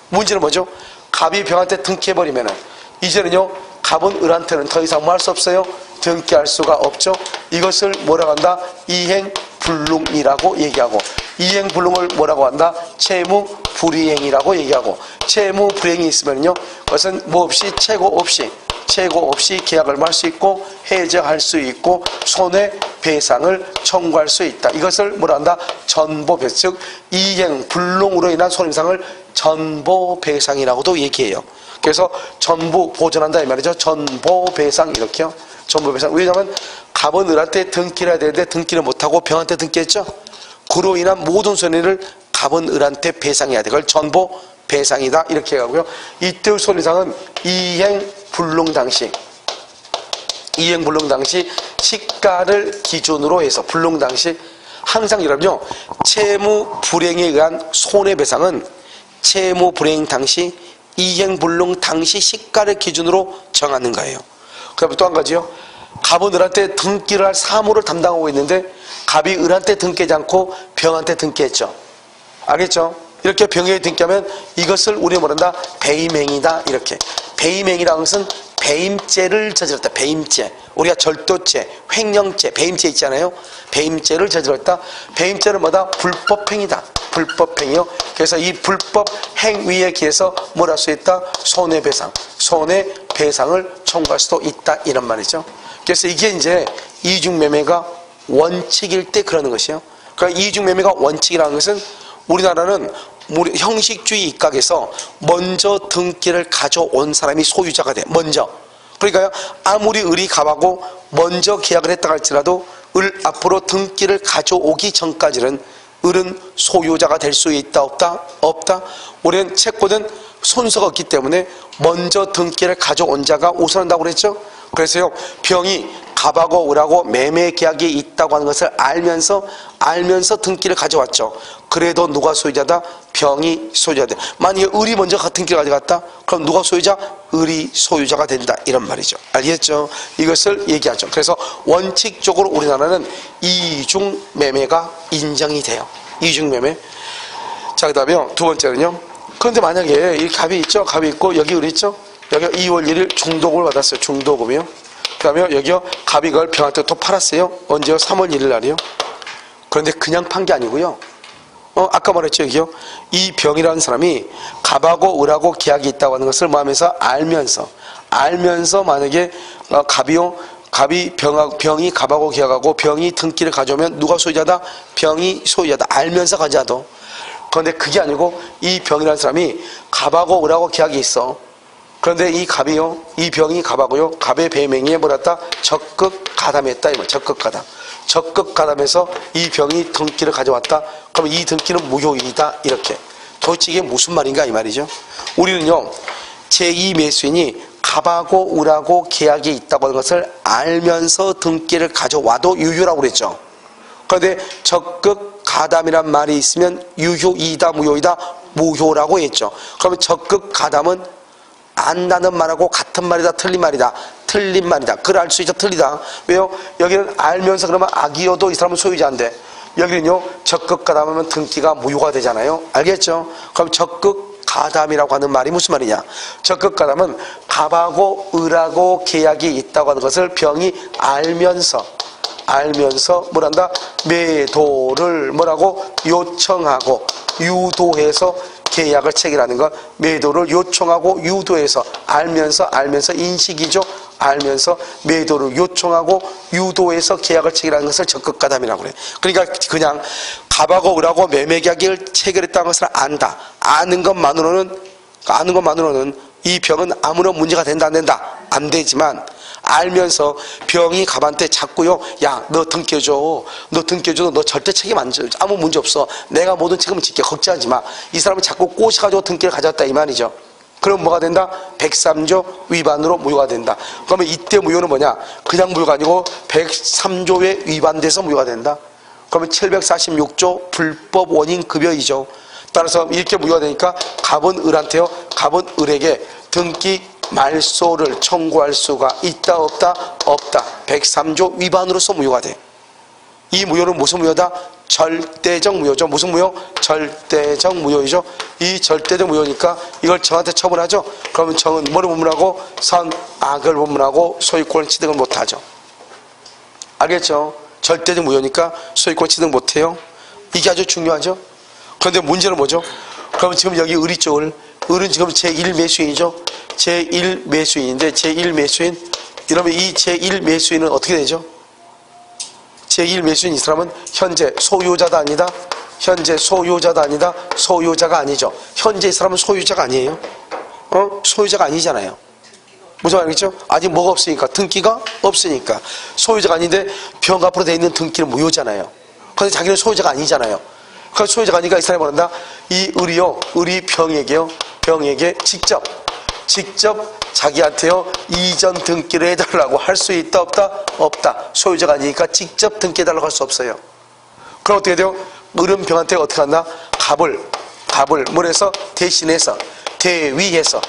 문제는 뭐죠? 갑이 병한테 등기해버리면은 이제는요 갑은 을한테는 더 이상 뭐 할 수 없어요? 등기할 수가 없죠. 이것을 뭐라고 한다? 이행불능이라고 얘기하고, 이행불능을 뭐라고 한다? 채무불이행이라고 얘기하고, 채무불이행이 있으면요 그것은 뭐 없이 최고 없이 계약을 할 수 있고 해제할 수 있고 손해배상을 청구할 수 있다. 이것을 뭐라 한다? 전보배상. 즉 이행불능으로 인한 손해배상을 전보배상이라고도 얘기해요. 그래서 전부 보전한다 이 말이죠. 전보배상 이렇게요. 전보배상. 왜냐하면 갑은 을한테 등기를 해야 되는데 등기를 못하고 병한테 등기했죠. 그로 인한 모든 손해를 갑은 을한테 배상해야 돼. 그걸 전보배상이다 이렇게 하고요. 이때 손해상은 이행불능 당시 시가를 기준으로 해서, 불능 당시 항상 여러분요 채무불행에 의한 손해배상은 채무불행 당시 이행불능 당시 시가를 기준으로 정하는 거예요. 그 다음에 또 한 가지요. 갑은 을한테 등기를 할 사무를 담당하고 있는데 갑이 을한테 등기하지 않고 병한테 등기했죠. 알겠죠? 이렇게 병에 등기하면 이것을 우리가 뭐란다? 배임행위다 이렇게. 배임행위라는 것은 배임죄를 저질렀다. 배임죄. 우리가 절도죄, 횡령죄, 배임죄 있잖아요. 배임죄를 저질렀다. 배임죄는 뭐다? 불법행위다. 불법행위요. 그래서 이 불법행위에 기해서 뭘 할 수 있다? 손해배상을 청구할 수도 있다 이런 말이죠. 그래서 이게 이제 이중매매가 원칙일 때 그러는 것이요. 그러니까 이중매매가 원칙이라는 것은 우리나라는 형식주의 입각에서 먼저 등기를 가져온 사람이 소유자가 돼. 먼저. 그러니까요 아무리 을이 갑하고 먼저 계약을 했다 할지라도 을 앞으로 등기를 가져오기 전까지는 을은 소유자가 될 수 있다 없다? 없다. 우리는 채권은 순서가 없기 때문에 먼저 등기를 가져온 자가 우선한다고 그랬죠. 그래서요 병이 갑하고 을하고 매매 계약이 있다고 하는 것을 알면서 등기를 가져왔죠. 그래도 누가 소유자다? 병이 소유자다. 만약에 을이 먼저 등기를 가져갔다? 그럼 누가 소유자? 을이 소유자가 된다 이런 말이죠. 알겠죠? 이것을 얘기하죠. 그래서 원칙적으로 우리나라는 이중매매가 인정이 돼요. 이중매매. 자, 그 다음에 두 번째는요. 그런데 만약에 이 갑이 있죠? 갑이 있고 여기 을이 있죠? 여기 2월 1일 중도금을 받았어요. 중도금이요. 그 다음에 여기요 갑이 그걸 병한테 또 팔았어요. 언제요? 3월 1일 날이요. 그런데 그냥 판 게 아니고요. 아까 말했죠. 여기요. 이 병이라는 사람이 갑하고 을하고 계약이 있다고 하는 것을 뭐 하면서 알면서 만약에 병이 갑하고 계약하고 병이 등기를 가져오면 누가 소유자다? 병이 소유자다. 알면서 가져도. 그런데 그게 아니고 이 병이라는 사람이 갑하고 을하고 계약이 있어. 그런데 이 병이 갑하고요. 갑의 배명에 뭐랬다? 적극 가담했다. 적극 가담. 적극 가담해서 이 병이 등기를 가져왔다. 그럼 이 등기는 무효이다. 이렇게. 도대체 이게 무슨 말인가 이 말이죠. 우리는요. 제2 매수인이 갑하고 을하고 계약이 있다고 하는 것을 알면서 등기를 가져와도 유효라고 그랬죠. 그런데 적극 가담이란 말이 있으면 유효이다 무효이다 무효라고 했죠. 그러면 적극 가담은 안다는 말하고 같은 말이다 틀린 말이다 틀린 말이다. 그걸 알 수 있죠. 틀리다. 왜요? 여기는 알면서 그러면 악이어도 이 사람은 소유자인데 여기는요 적극 가담하면 등기가 무효가 되잖아요. 알겠죠? 그럼 적극 가담이라고 하는 말이 무슨 말이냐? 적극 가담은 갑하고 을하고 계약이 있다고 하는 것을 병이 알면서 뭐란다? 매도를 뭐라고? 요청하고 유도해서 계약을 체결하는 것. 매도를 요청하고 유도해서 알면서 인식이죠. 알면서 매도를 요청하고 유도해서 계약을 체결하는 것을 적극 가담이라고 그래. 그러니까 그냥 갑하고 을하고 매매 계약을 체결했다는 것을 안다. 아는 것만으로는 이 병은 아무런 문제가 된다 안 된다? 안 되지만 알면서 병이 갑한테 자꾸요, 야, 너 등기해줘. 너 절대 책임 안 져. 아무 문제 없어. 내가 모든 책임을 질게. 걱정하지 마. 이 사람은 자꾸 꼬셔가지고 등기를 가져왔다 이 말이죠. 그럼 뭐가 된다? 103조 위반으로 무효가 된다. 그러면 이때 무효는 뭐냐? 그냥 무효가 아니고 103조에 위반돼서 무효가 된다. 그러면 746조 불법 원인 급여이죠. 따라서 이렇게 무효가 되니까 갑은 을한테요. 갑은 을에게 등기 말소를 청구할 수가 있다 없다? 없다. 103조 위반으로서 무효가 돼. 이 무효는 무슨 무효다? 절대적 무효죠. 무슨 무효? 절대적 무효이죠. 이 절대적 무효니까 이걸 정한테 처분하죠. 그러면 정은 뭐를 본문하고? 선, 악을 본문하고 소유권 취득을 못하죠. 알겠죠? 절대적 무효니까 소유권 취득 못해요. 이게 아주 중요하죠. 그런데 문제는 뭐죠? 그러면 지금 여기 을이 있죠. 을은 지금 제1매수인이죠. 제1매수인인데 제1매수인 이러면 이 제1매수인은 어떻게 되죠? 제1매수인 이 사람은 현재 소유자도 아니다. 현재 소유자도 아니다. 소유자가 아니죠. 현재 이 사람은 소유자가 아니에요. 소유자가 아니잖아요. 무슨 말이겠죠? 아직 뭐가 없으니까 등기가 없으니까 소유자가 아닌데 병 앞으로 돼 있는 등기는 무효잖아요. 그런데 자기는 소유자가 아니잖아요. 그 소유자가 아니니까 이 사람이 뭐란다? 이 을이 병에게 직접 자기한테요 이전 등기를 해달라고 할 수 있다 없다? 없다. 소유자가 아니니까 직접 등기해달라고 할 수 없어요. 그럼 어떻게 돼요? 을은 병한테 어떻게 한다? 갑을 뭘 해서? 대신해서 대위해서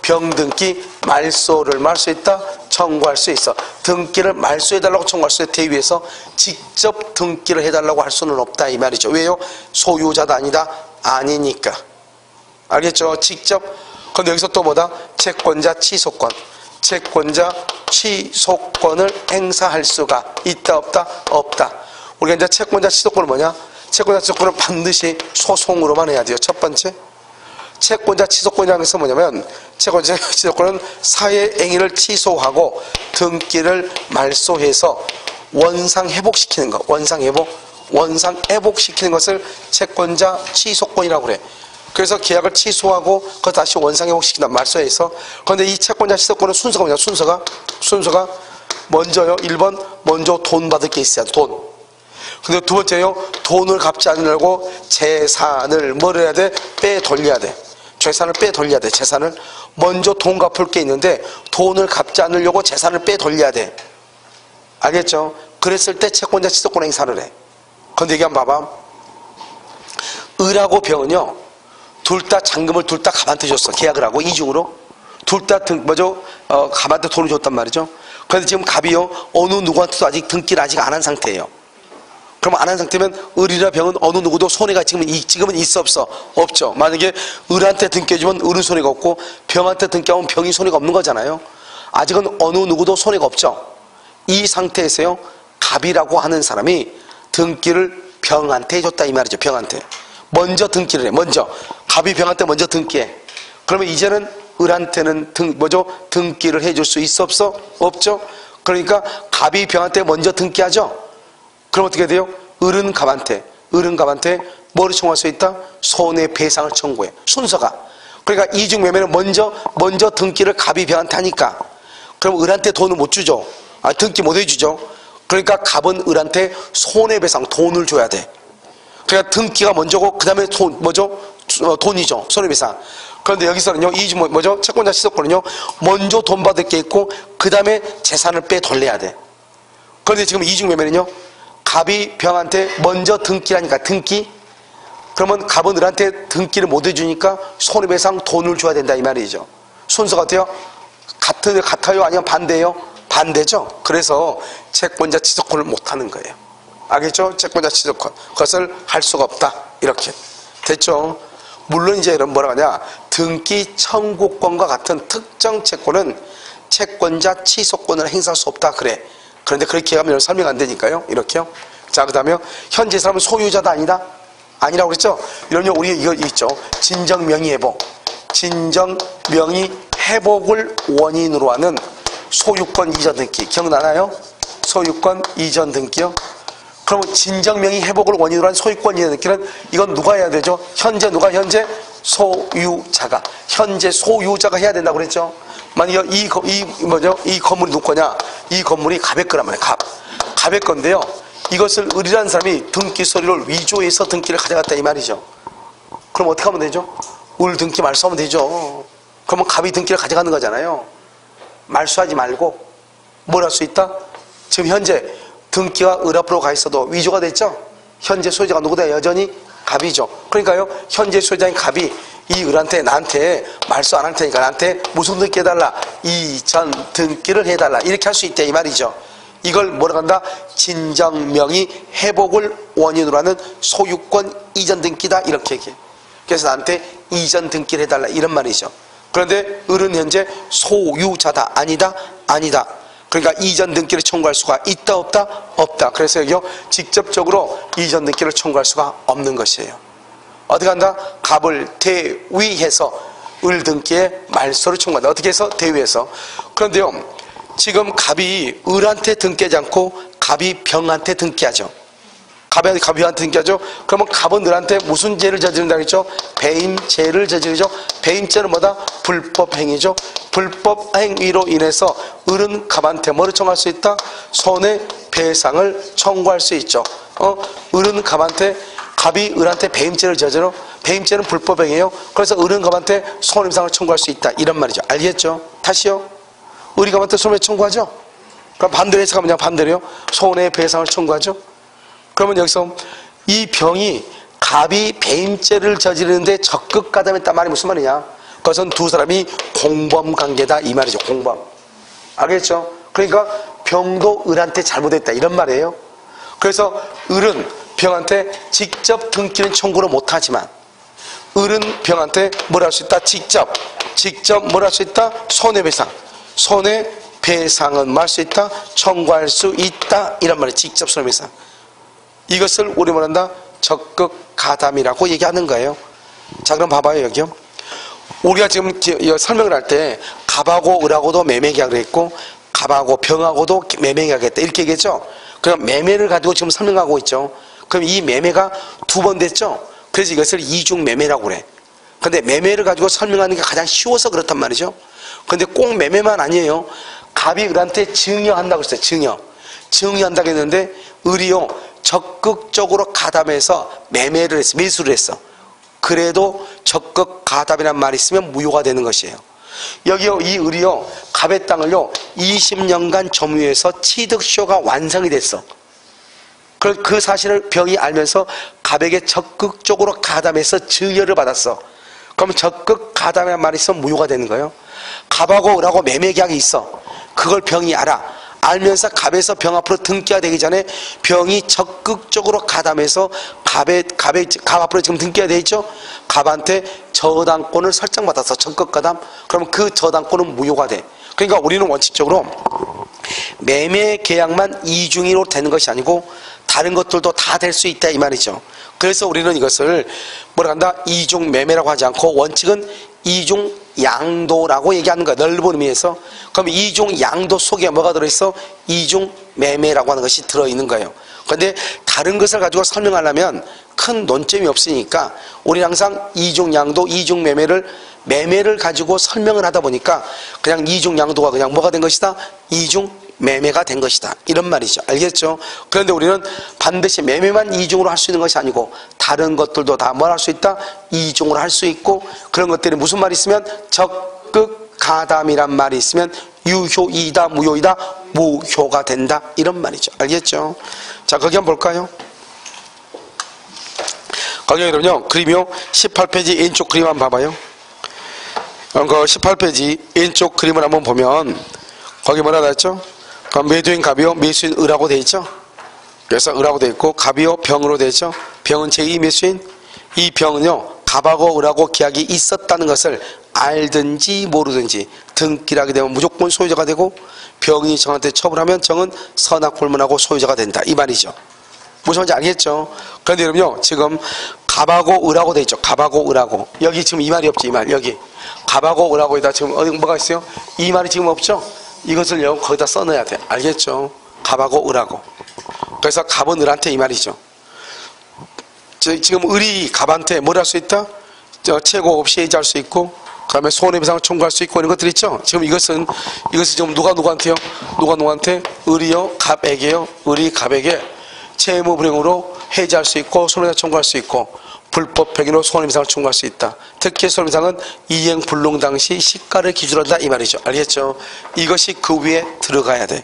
병등기 말소를 말 수 있다? 청구할 수 있어. 등기를 말소해달라고 청구할 수 있어. 대위해서 직접 등기를 해달라고 할 수는 없다 이 말이죠. 왜요? 소유자도 아니다? 아니니까. 알겠죠? 직접. 그럼 여기서 또 뭐다? 채권자 취소권. 채권자 취소권을 행사할 수가 있다 없다? 없다. 우리가 이제 채권자 취소권은 뭐냐? 채권자 취소권은 반드시 소송으로만 해야 돼요. 첫 번째. 채권자 취소권이라는 것은 뭐냐면 채권자 취소권은 사회 행위를 취소하고 등기를 말소해서 원상 회복시키는 것. 원상 회복시키는 것을 채권자 취소권이라고 그래. 그래서 계약을 취소하고 그걸 다시 원상 회복시킨다. 말소해서. 그런데 이 채권자 취소권은 순서가 뭐냐? 순서가 먼저요. 1번 먼저 돈 받을 게 있어야 돼. 돈. 근데 두 번째요. 돈을 갚지 않으려고 재산을 뭘 해야 돼? 빼돌려야 돼. 재산을 빼돌려야 돼. 재산을 먼저 돈 갚을 게 있는데 돈을 갚지 않으려고 재산을 빼돌려야 돼. 알겠죠? 그랬을 때 채권자 취소권 행사를 해. 근데 이게 한번 봐봐. 을하고 병은요. 둘 다 잔금을 둘 다 갑한테 줬어. 계약을 하고 이중으로 둘 다 갑한테 돈을 줬단 말이죠. 그런데 지금 갑이요. 어느 누구한테도 아직 등기를 아직 안 한 상태예요. 그럼 안 한 상태면 을이나 병은 어느 누구도 손해가 지금은 있어 없어? 없죠. 만약에 을한테 등기해주면 을은 손해가 없고 병한테 등기하면 병이 손해가 없는 거잖아요. 아직은 어느 누구도 손해가 없죠. 이 상태에서요. 갑이라고 하는 사람이 등기를 병한테 해줬다 이 말이죠. 병한테. 먼저 등기를 해. 먼저. 갑이 병한테 먼저 등기해. 그러면 이제는 을한테는 등기를 해줄 수 있어 없어? 없죠. 그러니까 갑이 병한테 먼저 등기하죠. 그럼 어떻게 돼요? 을은 갑한테 뭐를 청구할 수 있다? 손해배상을 청구해. 순서가. 그러니까 이중매매는 먼저 등기를 갑이 병한테 하니까. 그럼 을한테 돈을 못 주죠. 등기 못 해주죠. 그러니까 갑은 을한테 손해배상 돈을 줘야 돼. 그러니까 등기가 먼저고 그 다음에 돈이죠. 손해배상. 그런데 여기서는요, 이중 채권자 취소권은요, 먼저 돈 받을 게 있고 그 다음에 재산을 빼돌려야 돼. 그런데 지금 이중매매는요, 갑이 병한테 먼저 등기라니까, 등기. 그러면 갑은 을한테 등기를 못 해주니까 손해배상 돈을 줘야 된다 이 말이죠. 순서가 어때요? 같아요? 아니면 반대요? 반대죠. 그래서 채권자 취소권을 못 하는 거예요. 알겠죠? 채권자 취소권. 그것을 할 수가 없다. 이렇게. 됐죠? 물론 이제 이런 뭐라 하냐, 등기 청구권과 같은 특정 채권은 채권자 취소권을 행사할 수 없다. 그래. 그런데 그렇게 하면 설명 안 되니까요. 이렇게요. 자, 그 다음에 현재 사람은 소유자다 아니다? 아니라고 그랬죠? 이런요, 우리 이거 있죠. 진정명의회복. 진정명의 회복을 원인으로 하는 소유권 이전 등기. 기억나나요? 소유권 이전 등기요? 그러면 진정명의 회복을 원인으로 한 소유권 이전 등기는 이건 누가 해야 되죠? 현재 누가? 현재 소유자가. 현재 소유자가 해야 된다고 그랬죠? 만약에 이 건물이 누구 거냐? 이 건물이 갑의 거란 말이에요. 갑의 건데요. 이것을 을이라는 사람이 등기 서류를 위조해서 등기를 가져갔다 이 말이죠. 그럼 어떻게 하면 되죠? 을 등기 말소하면 되죠. 그러면 갑이 등기를 가져가는 거잖아요. 말소하지 말고 뭘 할 수 있다? 지금 현재 등기가 을 앞으로 가 있어도 위조가 됐죠? 현재 소유자가 누구다? 여전히 갑이죠. 그러니까요, 현재 소유자인 갑이 이 을한테 나한테 말소 안 할 테니까 나한테 무슨 등기 해달라? 이전 등기를 해달라. 이렇게 할 수 있다 이 말이죠. 이걸 뭐라고 한다? 진정명의 회복을 원인으로 하는 소유권 이전 등기다 이렇게 얘기해. 그래서 나한테 이전 등기를 해달라 이런 말이죠. 그런데 을은 현재 소유자다. 아니다? 아니다. 그러니까 이전 등기를 청구할 수가 있다 없다? 없다. 그래서 여기요, 직접적으로 이전 등기를 청구할 수가 없는 것이에요. 어떻게 한다? 갑을 대위해서 을 등기에 말소를 청구한다. 어떻게 해서? 대위해서. 그런데요, 지금 갑이 을한테 등기하지 않고 갑이 병한테 등기하죠. 갑이 병한테 등기하죠. 그러면 갑은 을한테 무슨 죄를 저지른다고 했죠? 배임죄를 저지르죠. 배임죄는 뭐다? 불법행위죠. 불법행위로 인해서 을은 갑한테 뭐를 청구할 수 있다? 손해배상을 청구할 수 있죠. 을은 갑이 을한테 배임죄를 저지르. 배임죄는 불법행위예요. 그래서 을은 갑한테 손해배상을 청구할 수 있다 이런 말이죠. 알겠죠? 다시요. 을이 갑한테 손해배상 청구하죠. 그럼 반대로 해석하면 그냥 반대로요. 손해배상을 청구하죠. 그러면 여기서 이 병이 갑이 배임죄를 저지르는데 적극 가담했단 말이 무슨 말이냐? 그것은 두 사람이 공범관계다 이 말이죠. 공범. 알겠죠? 그러니까 병도 을한테 잘못했다 이런 말이에요. 그래서 을은 병한테 직접 등기는 청구를 못하지만 을은 병한테 뭘 할 수 있다? 직접 뭘 할 수 있다? 손해배상. 손해배상은 뭐 할 수 있다? 청구할 수 있다 이런 말이에요. 직접 손해배상. 이것을 우리 말한다 적극 가담이라고 얘기하는 거예요. 자, 그럼 봐봐요. 여기요. 우리가 지금 설명을 할 때 갑하고 을하고도 매매계약을 했고 갑하고 병하고도 매매계약을 했다 이렇게 얘기했죠. 그럼 매매를 가지고 지금 설명하고 있죠. 그럼 이 매매가 두 번 됐죠. 그래서 이것을 이중매매라고 그래. 근데 매매를 가지고 설명하는 게 가장 쉬워서 그렇단 말이죠. 근데 꼭 매매만 아니에요. 갑이 을한테 증여한다고 했어요. 증여한다고 했는데 을이요 적극적으로 가담해서 매매를 했어. 매수를 했어. 그래도 적극 가담이라는 말이 있으면 무효가 되는 것이에요. 여기요, 이 을이요 갑의 땅을요 20년간 점유해서 취득쇼가 완성이 됐어. 그 사실을 병이 알면서 갑에게 적극적으로 가담해서 증여를 받았어. 그럼 적극 가담이라는 말이 있으면 무효가 되는 거예요. 갑하고 을하고 매매계약이 있어. 그걸 병이 알면서 갑에서 병 앞으로 등기가 되기 전에 병이 적극적으로 가담해서 갑 앞으로 지금 등기가 되어 있죠. 갑한테 저당권을 설정받아서 적극 가담. 그러면 그 저당권은 무효가 돼. 그러니까 우리는 원칙적으로 매매 계약만 이중으로 되는 것이 아니고 다른 것들도 다 될 수 있다 이 말이죠. 그래서 우리는 이것을 뭐라 한다? 이중 매매라고 하지 않고 원칙은 이중 양도라고 얘기하는 거야. 넓은 의미에서. 그럼 이중 양도 속에 뭐가 들어있어? 이중 매매라고 하는 것이 들어있는 거예요. 그런데 다른 것을 가지고 설명하려면 큰 논점이 없으니까 우리는 항상 이중 양도, 이중 매매를 가지고 설명을 하다 보니까 그냥 이중 양도가 그냥 뭐가 된 것이다? 이중 매매가 된 것이다 이런 말이죠. 알겠죠? 그런데 우리는 반드시 매매만 이중으로 할 수 있는 것이 아니고 다른 것들도 다 뭘 할 수 있다? 이중으로 할 수 있고 그런 것들이 무슨 말이 있으면 적극 가담이란 말이 있으면 유효이다 무효이다 무효가 된다 이런 말이죠. 알겠죠? 자 거기 한번 볼까요? 거기 그러면요 그림이요 18페이지 왼쪽 그림 한번 봐봐요. 그 18페이지 왼쪽 그림을 한번 보면 거기 뭐라 나왔죠? 매도인 갑이요 매수인 을하고 돼 있죠. 그래서 을하고 돼 있고 갑이요 병으로 돼 있죠. 병은 제2 매수인. 이 병은요 갑하고 을하고 계약이 있었다는 것을 알든지 모르든지 등기를 하게 되면 무조건 소유자가 되고 병이 정한테 처분하면 정은 선악불문하고 소유자가 된다 이 말이죠. 무슨 말인지 알겠죠? 그런데 여러분요 지금 갑하고 을하고 돼 있죠. 갑하고 을하고 여기 지금 이 말이 없지. 이 말 여기 갑하고 을하고에다 지금 어디 뭐가 있어요? 이 말이 지금 없죠? 이것을요 거기다 써넣어야 돼. 알겠죠? 갑하고 을하고. 그래서 갑은 을한테 이 말이죠. 지금 을이 갑한테 뭘 할 수 있다? 최고 없이 해지할 수 있고 그 다음에 손해배상을 청구할 수 있고 이런 것들 있죠. 지금 이것은 지금 누구한테요? 누구한테? 을이요 갑에게요. 을이 갑에게 채무 불이행으로 해지할 수 있고 손해배상 청구할 수 있고 불법 행위로 손해배상을 청구할 수 있다. 특히 손해배상은 이행 불능 당시 시가를 기준으로 한다 이 말이죠. 알겠죠? 이것이 그 위에 들어가야 돼.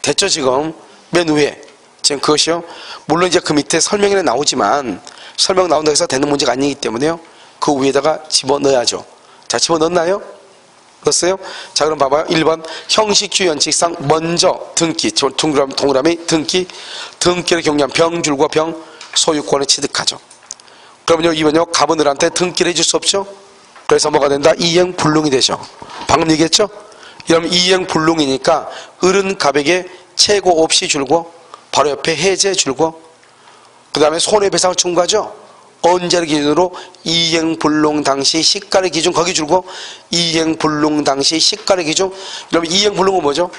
됐죠 지금? 맨 위에 지금 그것이요. 물론 이제 그 밑에 설명에는 나오지만 설명 나온다고 해서 되는 문제가 아니기 때문에요. 그 위에다가 집어넣어야죠. 자 집어넣었나요? 넣었어요? 자 그럼 봐봐요. 1번 형식주 원칙상 먼저 등기 동그라미 등기를 경유한 병줄과 병 소유권을 취득하죠. 그러면요 2번요 갑은 을한테 등기를 해줄 수 없죠. 그래서 뭐가 된다? 이행불능이 되죠. 방금 얘기했죠? 이러면 이행불능이니까 을은 갑에게 최고 없이 줄고 바로 옆에 해제 줄고 그 다음에 손해배상을 청구하죠. 언제를 기준으로 이행불능 당시 시가를 기준 거기 줄고 이행불능 당시 시가를 기준. 그러면 이행불능은 뭐죠?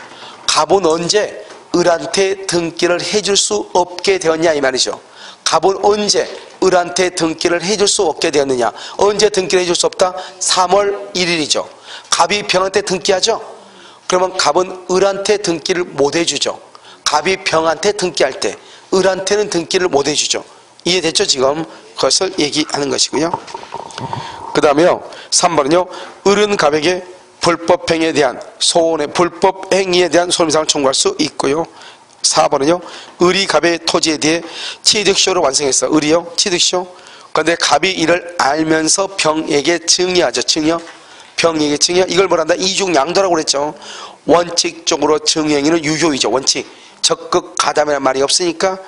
갑은 언제 을한테 등기를 해줄 수 없게 되었냐 이 말이죠. 갑은 언제 을한테 등기를 해줄 수 없게 되었느냐. 언제 등기를 해줄 수 없다? 3월 1일이죠. 갑이 병한테 등기하죠. 그러면 갑은 을한테 등기를 못 해주죠. 갑이 병한테 등기할 때 을한테는 등기를 못 해주죠. 이해됐죠 지금? 그것을 얘기하는 것이고요. 그 다음에요 3번은요 을은 갑에게 불법행위에 대한 불법행위에 대한 손해배상을 청구할 수 있고요. 4번은요 을이 갑의 토지에 대해 취득쇼를 완성했어. 을이요 취득쇼. 그런데 갑이 이를 알면서 병에게 증여하죠. 병에게 증여. 이걸 뭐란다? 이중양도라고 그랬죠. 원칙적으로 증여행위는 유효이죠. 원칙. 적극 가담이라는 말이 없으니까.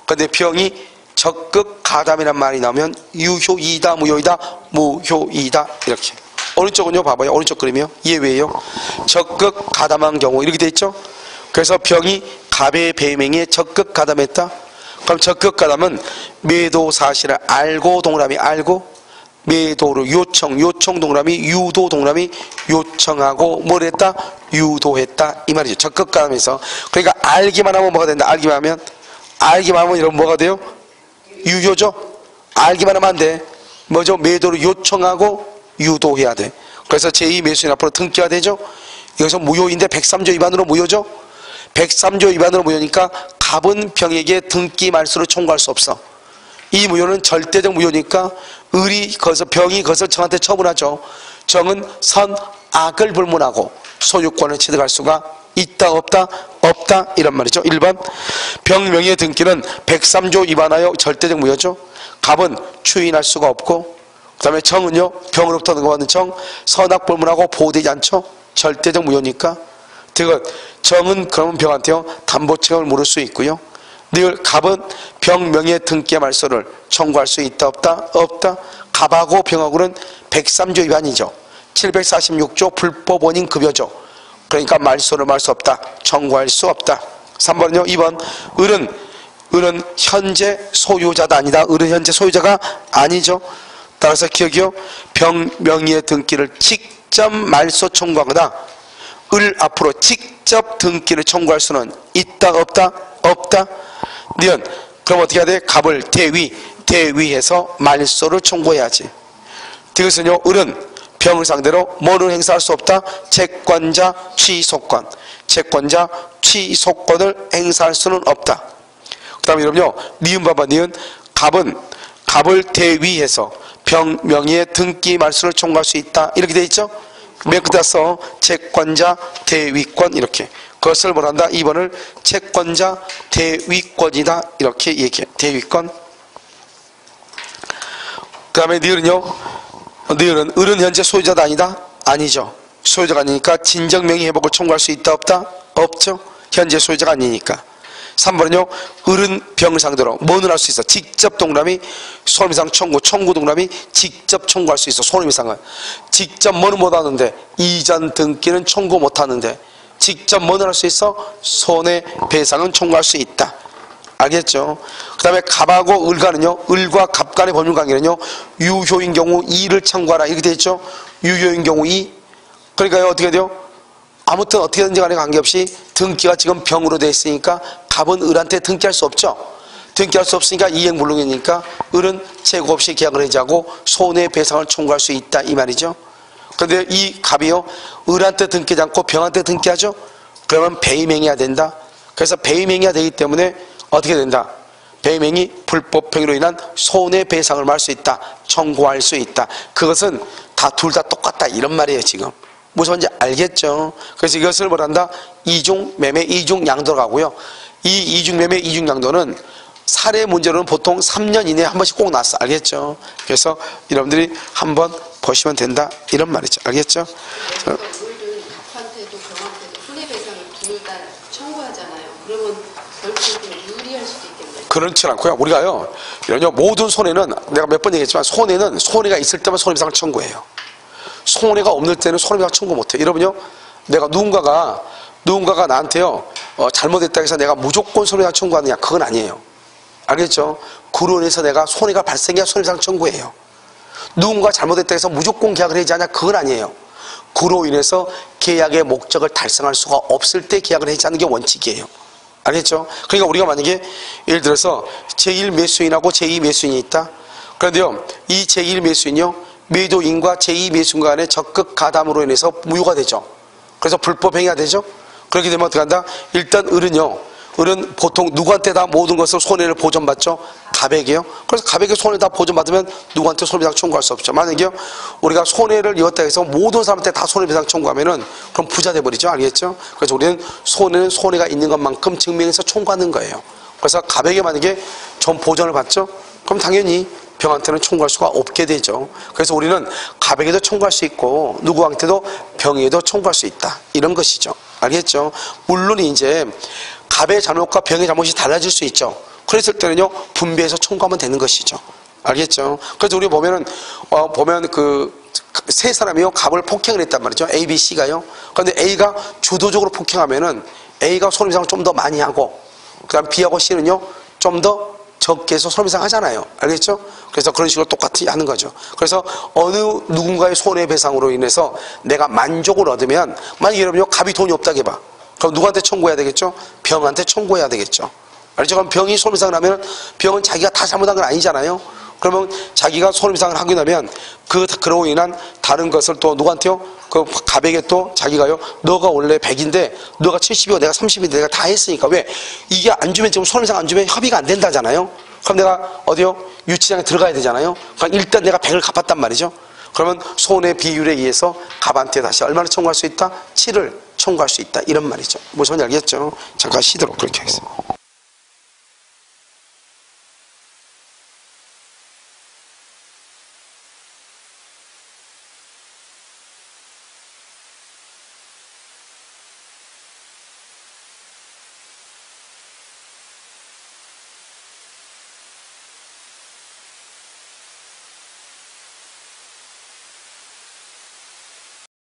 그런데 병이 적극 가담이란 말이 나오면 유효이다 무효이다 무효이다 이렇게. 오른쪽은요 봐봐요. 오른쪽 그림이요. 예외예요. 적극 가담한 경우 이렇게 돼 있죠. 그래서 병이 갑의 배임행위에 적극 가담했다. 그럼 적극 가담은 매도 사실을 알고 동그라미 알고 매도를 요청 동그라미 유도 동그라미 요청하고 뭘 했다? 유도했다 이 말이죠. 적극 가담해서. 그러니까 알기만 하면 뭐가 된다? 알기만 하면 이러면 뭐가 돼요? 유효죠? 알기만 하면 안 돼. 뭐죠? 매도를 요청하고 유도해야 돼. 그래서 제2 매수인 앞으로 등기가 되죠? 여기서 무효인데 103조 위반으로 무효죠? 103조 위반으로 무효니까 갑은 병에게 등기 말소를 청구할 수 없어. 이 무효는 절대적 무효니까 병이 거기서 정한테 처분하죠. 정은 선악을 불문하고 소유권을 취득할 수가 있다 없다? 없다 이런 말이죠. 1번 병명의 등기는 103조 위반하여 절대적 무효죠. 갑은 추인할 수가 없고 그 다음에 정은요 병으로부터 얻어받는 정 선악불문하고 보호되지 않죠. 절대적 무효니까. 즉 정은 그러면 병한테요 담보책임을 물을 수 있고요. 늘 갑은 병명의 등기 말소를 청구할 수 있다 없다? 없다. 갑하고 병하고는 103조 위반이죠. 746조 불법 원인 급여죠. 그러니까 말소를 말 수 없다. 청구할 수 없다. 3번은요. 2번 을은 현재 소유자가 아니다. 을은 현재 소유자가 아니죠. 따라서 기억이요. 병 명의의 등기를 직접 말소 청구하거나 을 앞으로 직접 등기를 청구할 수는 있다 없다? 없다. 니은 그럼 어떻게 해야 돼? 갑을 대위해서 말소를 청구해야지. 이것은요. 을은 병을 상대로 뭐를 행사할 수 없다? 채권자 취소권. 채권자 취소권을 행사할 수는 없다. 그 다음에 여러분요, 니은 봐봐, 니은. 갑을 대위해서 병, 명의의 등기 말소를 청구할 수 있다. 이렇게 돼 있죠? 맨 끝에 써 채권자 대위권 이렇게. 그것을 뭐란다? 2번을 채권자 대위권이다. 이렇게 얘기해. 대위권. 그 다음에 니은은요. 니은은 을은 현재 소유자다 아니다? 아니죠. 소유자가 아니니까 진정명의 회복을 청구할 수 있다 없다? 없죠. 현재 소유자가 아니니까. 3번은요. 을은 병을 상대로 뭐는 할 수 있어? 직접 동그라미 손해배상 청구, 청구 동그라미 직접 청구할 수 있어. 손해배상은 직접 뭐는 못하는데 이전 등기는 청구 못하는데 직접 뭐는 할 수 있어? 손해배상은 청구할 수 있다. 알겠죠? 그 다음에 갑하고 을과는요, 을과 갑 간의 법률관계는요, 유효인 경우 2를 청구하라. 이렇게 되어 있죠? 유효인 경우 2. 그러니까요, 어떻게 돼요? 아무튼 어떻게든지 간에 관계없이 등기가 지금 병으로 되어 있으니까 갑은 을한테 등기할 수 없죠? 등기할 수 없으니까 이행불능이니까 을은 재고 없이 계약을 해지하고 손해배상을 청구할 수 있다. 이 말이죠. 그런데 이 갑이요, 을한테 등기하지 않고 병한테 등기하죠? 그러면 배임행위가 된다. 그래서 배임행위가 되기 때문에 어떻게 된다? 배임행위 불법행위로 인한 손해배상을 할 수 있다. 청구할 수 있다. 그것은 둘 다 똑같다. 이런 말이에요 지금. 무슨 말인지 알겠죠? 그래서 이것을 뭐란다? 이중매매, 이중양도라고 하고요. 이 이중매매, 이중양도는 사례 문제로는 보통 3년 이내에 한 번씩 꼭 나왔어. 알겠죠? 그래서 여러분들이 한번 보시면 된다. 이런 말이죠. 알겠죠? 물은 갑한테도 병한테도 손해배상을 둘 다 청구하잖아요. 그러면 결국은 유리할 수도 있겠네요. 그렇지 않고요. 우리가요, 이런 모든 손해는 내가 몇 번 얘기했지만 손해는 손해가 있을 때만 손해배상을 청구해요. 손해가 없는 때는 손해배상 청구 못해요. 여러분요, 내가 누군가가 나한테요, 잘못했다 해서 내가 무조건 손해배상 청구하느냐? 그건 아니에요. 알겠죠? 그로 인해서 내가 손해가 발생해야 손해배상 청구해요. 누군가 잘못했다 해서 무조건 계약을 해지하냐? 그건 아니에요. 그로 인해서 계약의 목적을 달성할 수가 없을 때 계약을 해지하는 게 원칙이에요. 알겠죠? 그러니까 우리가 만약에 예를 들어서 제1 매수인하고 제2 매수인이 있다. 그런데요, 이 제1 매수인이요, 매도인과 제2 매수인 간의 적극 가담으로 인해서 무효가 되죠. 그래서 불법행위가 되죠. 그렇게 되면 어떻게 한다? 일단 을은 보통 누구한테 다 모든 것을 손해를 보전받죠? 갑에게요. 그래서 갑에게 손해 다 보전받으면 누구한테 손해배상 청구할 수 없죠. 만약에 우리가 손해를 입었다 해서 모든 사람한테 다 손해배상 청구하면은 그럼 부자 돼버리죠. 알겠죠? 그래서 우리는 손해는 손해가 있는 것만큼 증명해서 청구하는 거예요. 그래서 갑에게 만약에 전 보전을 받죠? 그럼 당연히 병한테는 청구할 수가 없게 되죠. 그래서 우리는 갑에게도 청구할 수 있고 누구한테도 병에도 청구할 수 있다. 이런 것이죠. 알겠죠? 물론 이제 갑의 잘못과 병의 잘못이 달라질 수 있죠. 그랬을 때는요, 분배해서 청구하면 되는 것이죠. 알겠죠? 그래서 우리 보면은 세 사람이요, 갑을 폭행을 했단 말이죠. A, B, C가요. 그런데 A가 주도적으로 폭행하면은 A가 손해배상을 좀 더 많이 하고, 그 다음 B하고 C는요, 좀 더 적게 해서 손해배상 하잖아요. 알겠죠? 그래서 그런 식으로 똑같이 하는 거죠. 그래서 누군가의 손해배상으로 인해서 내가 만족을 얻으면, 만약에 여러분요, 갑이 돈이 없다고 해봐. 그럼 누구한테 청구해야 되겠죠? 병한테 청구해야 되겠죠. 알죠? 그럼 병이 손해배상을 하면 병은 자기가 다 잘못한 건 아니잖아요. 그러면 자기가 손해배상을 하고 나면 그로 인한 다른 것을 또 누구한테요? 그 갑에게 또 자기가요, 너가 원래 100인데 너가 70이고 내가 30인데 내가 다 했으니까 왜? 이게 안 주면 지금 손해배상 안 주면 협의가 안 된다잖아요. 그럼 내가 어디요? 유치장에 들어가야 되잖아요. 그럼 일단 내가 100을 갚았단 말이죠. 그러면 손해 비율에 의해서 갑한테 다시 얼마나 청구할 수 있다? 7을 청구할 수 있다. 이런 말이죠. 무슨 말인지 알겠죠? 잠깐 쉬도록 그렇게 하겠습니다.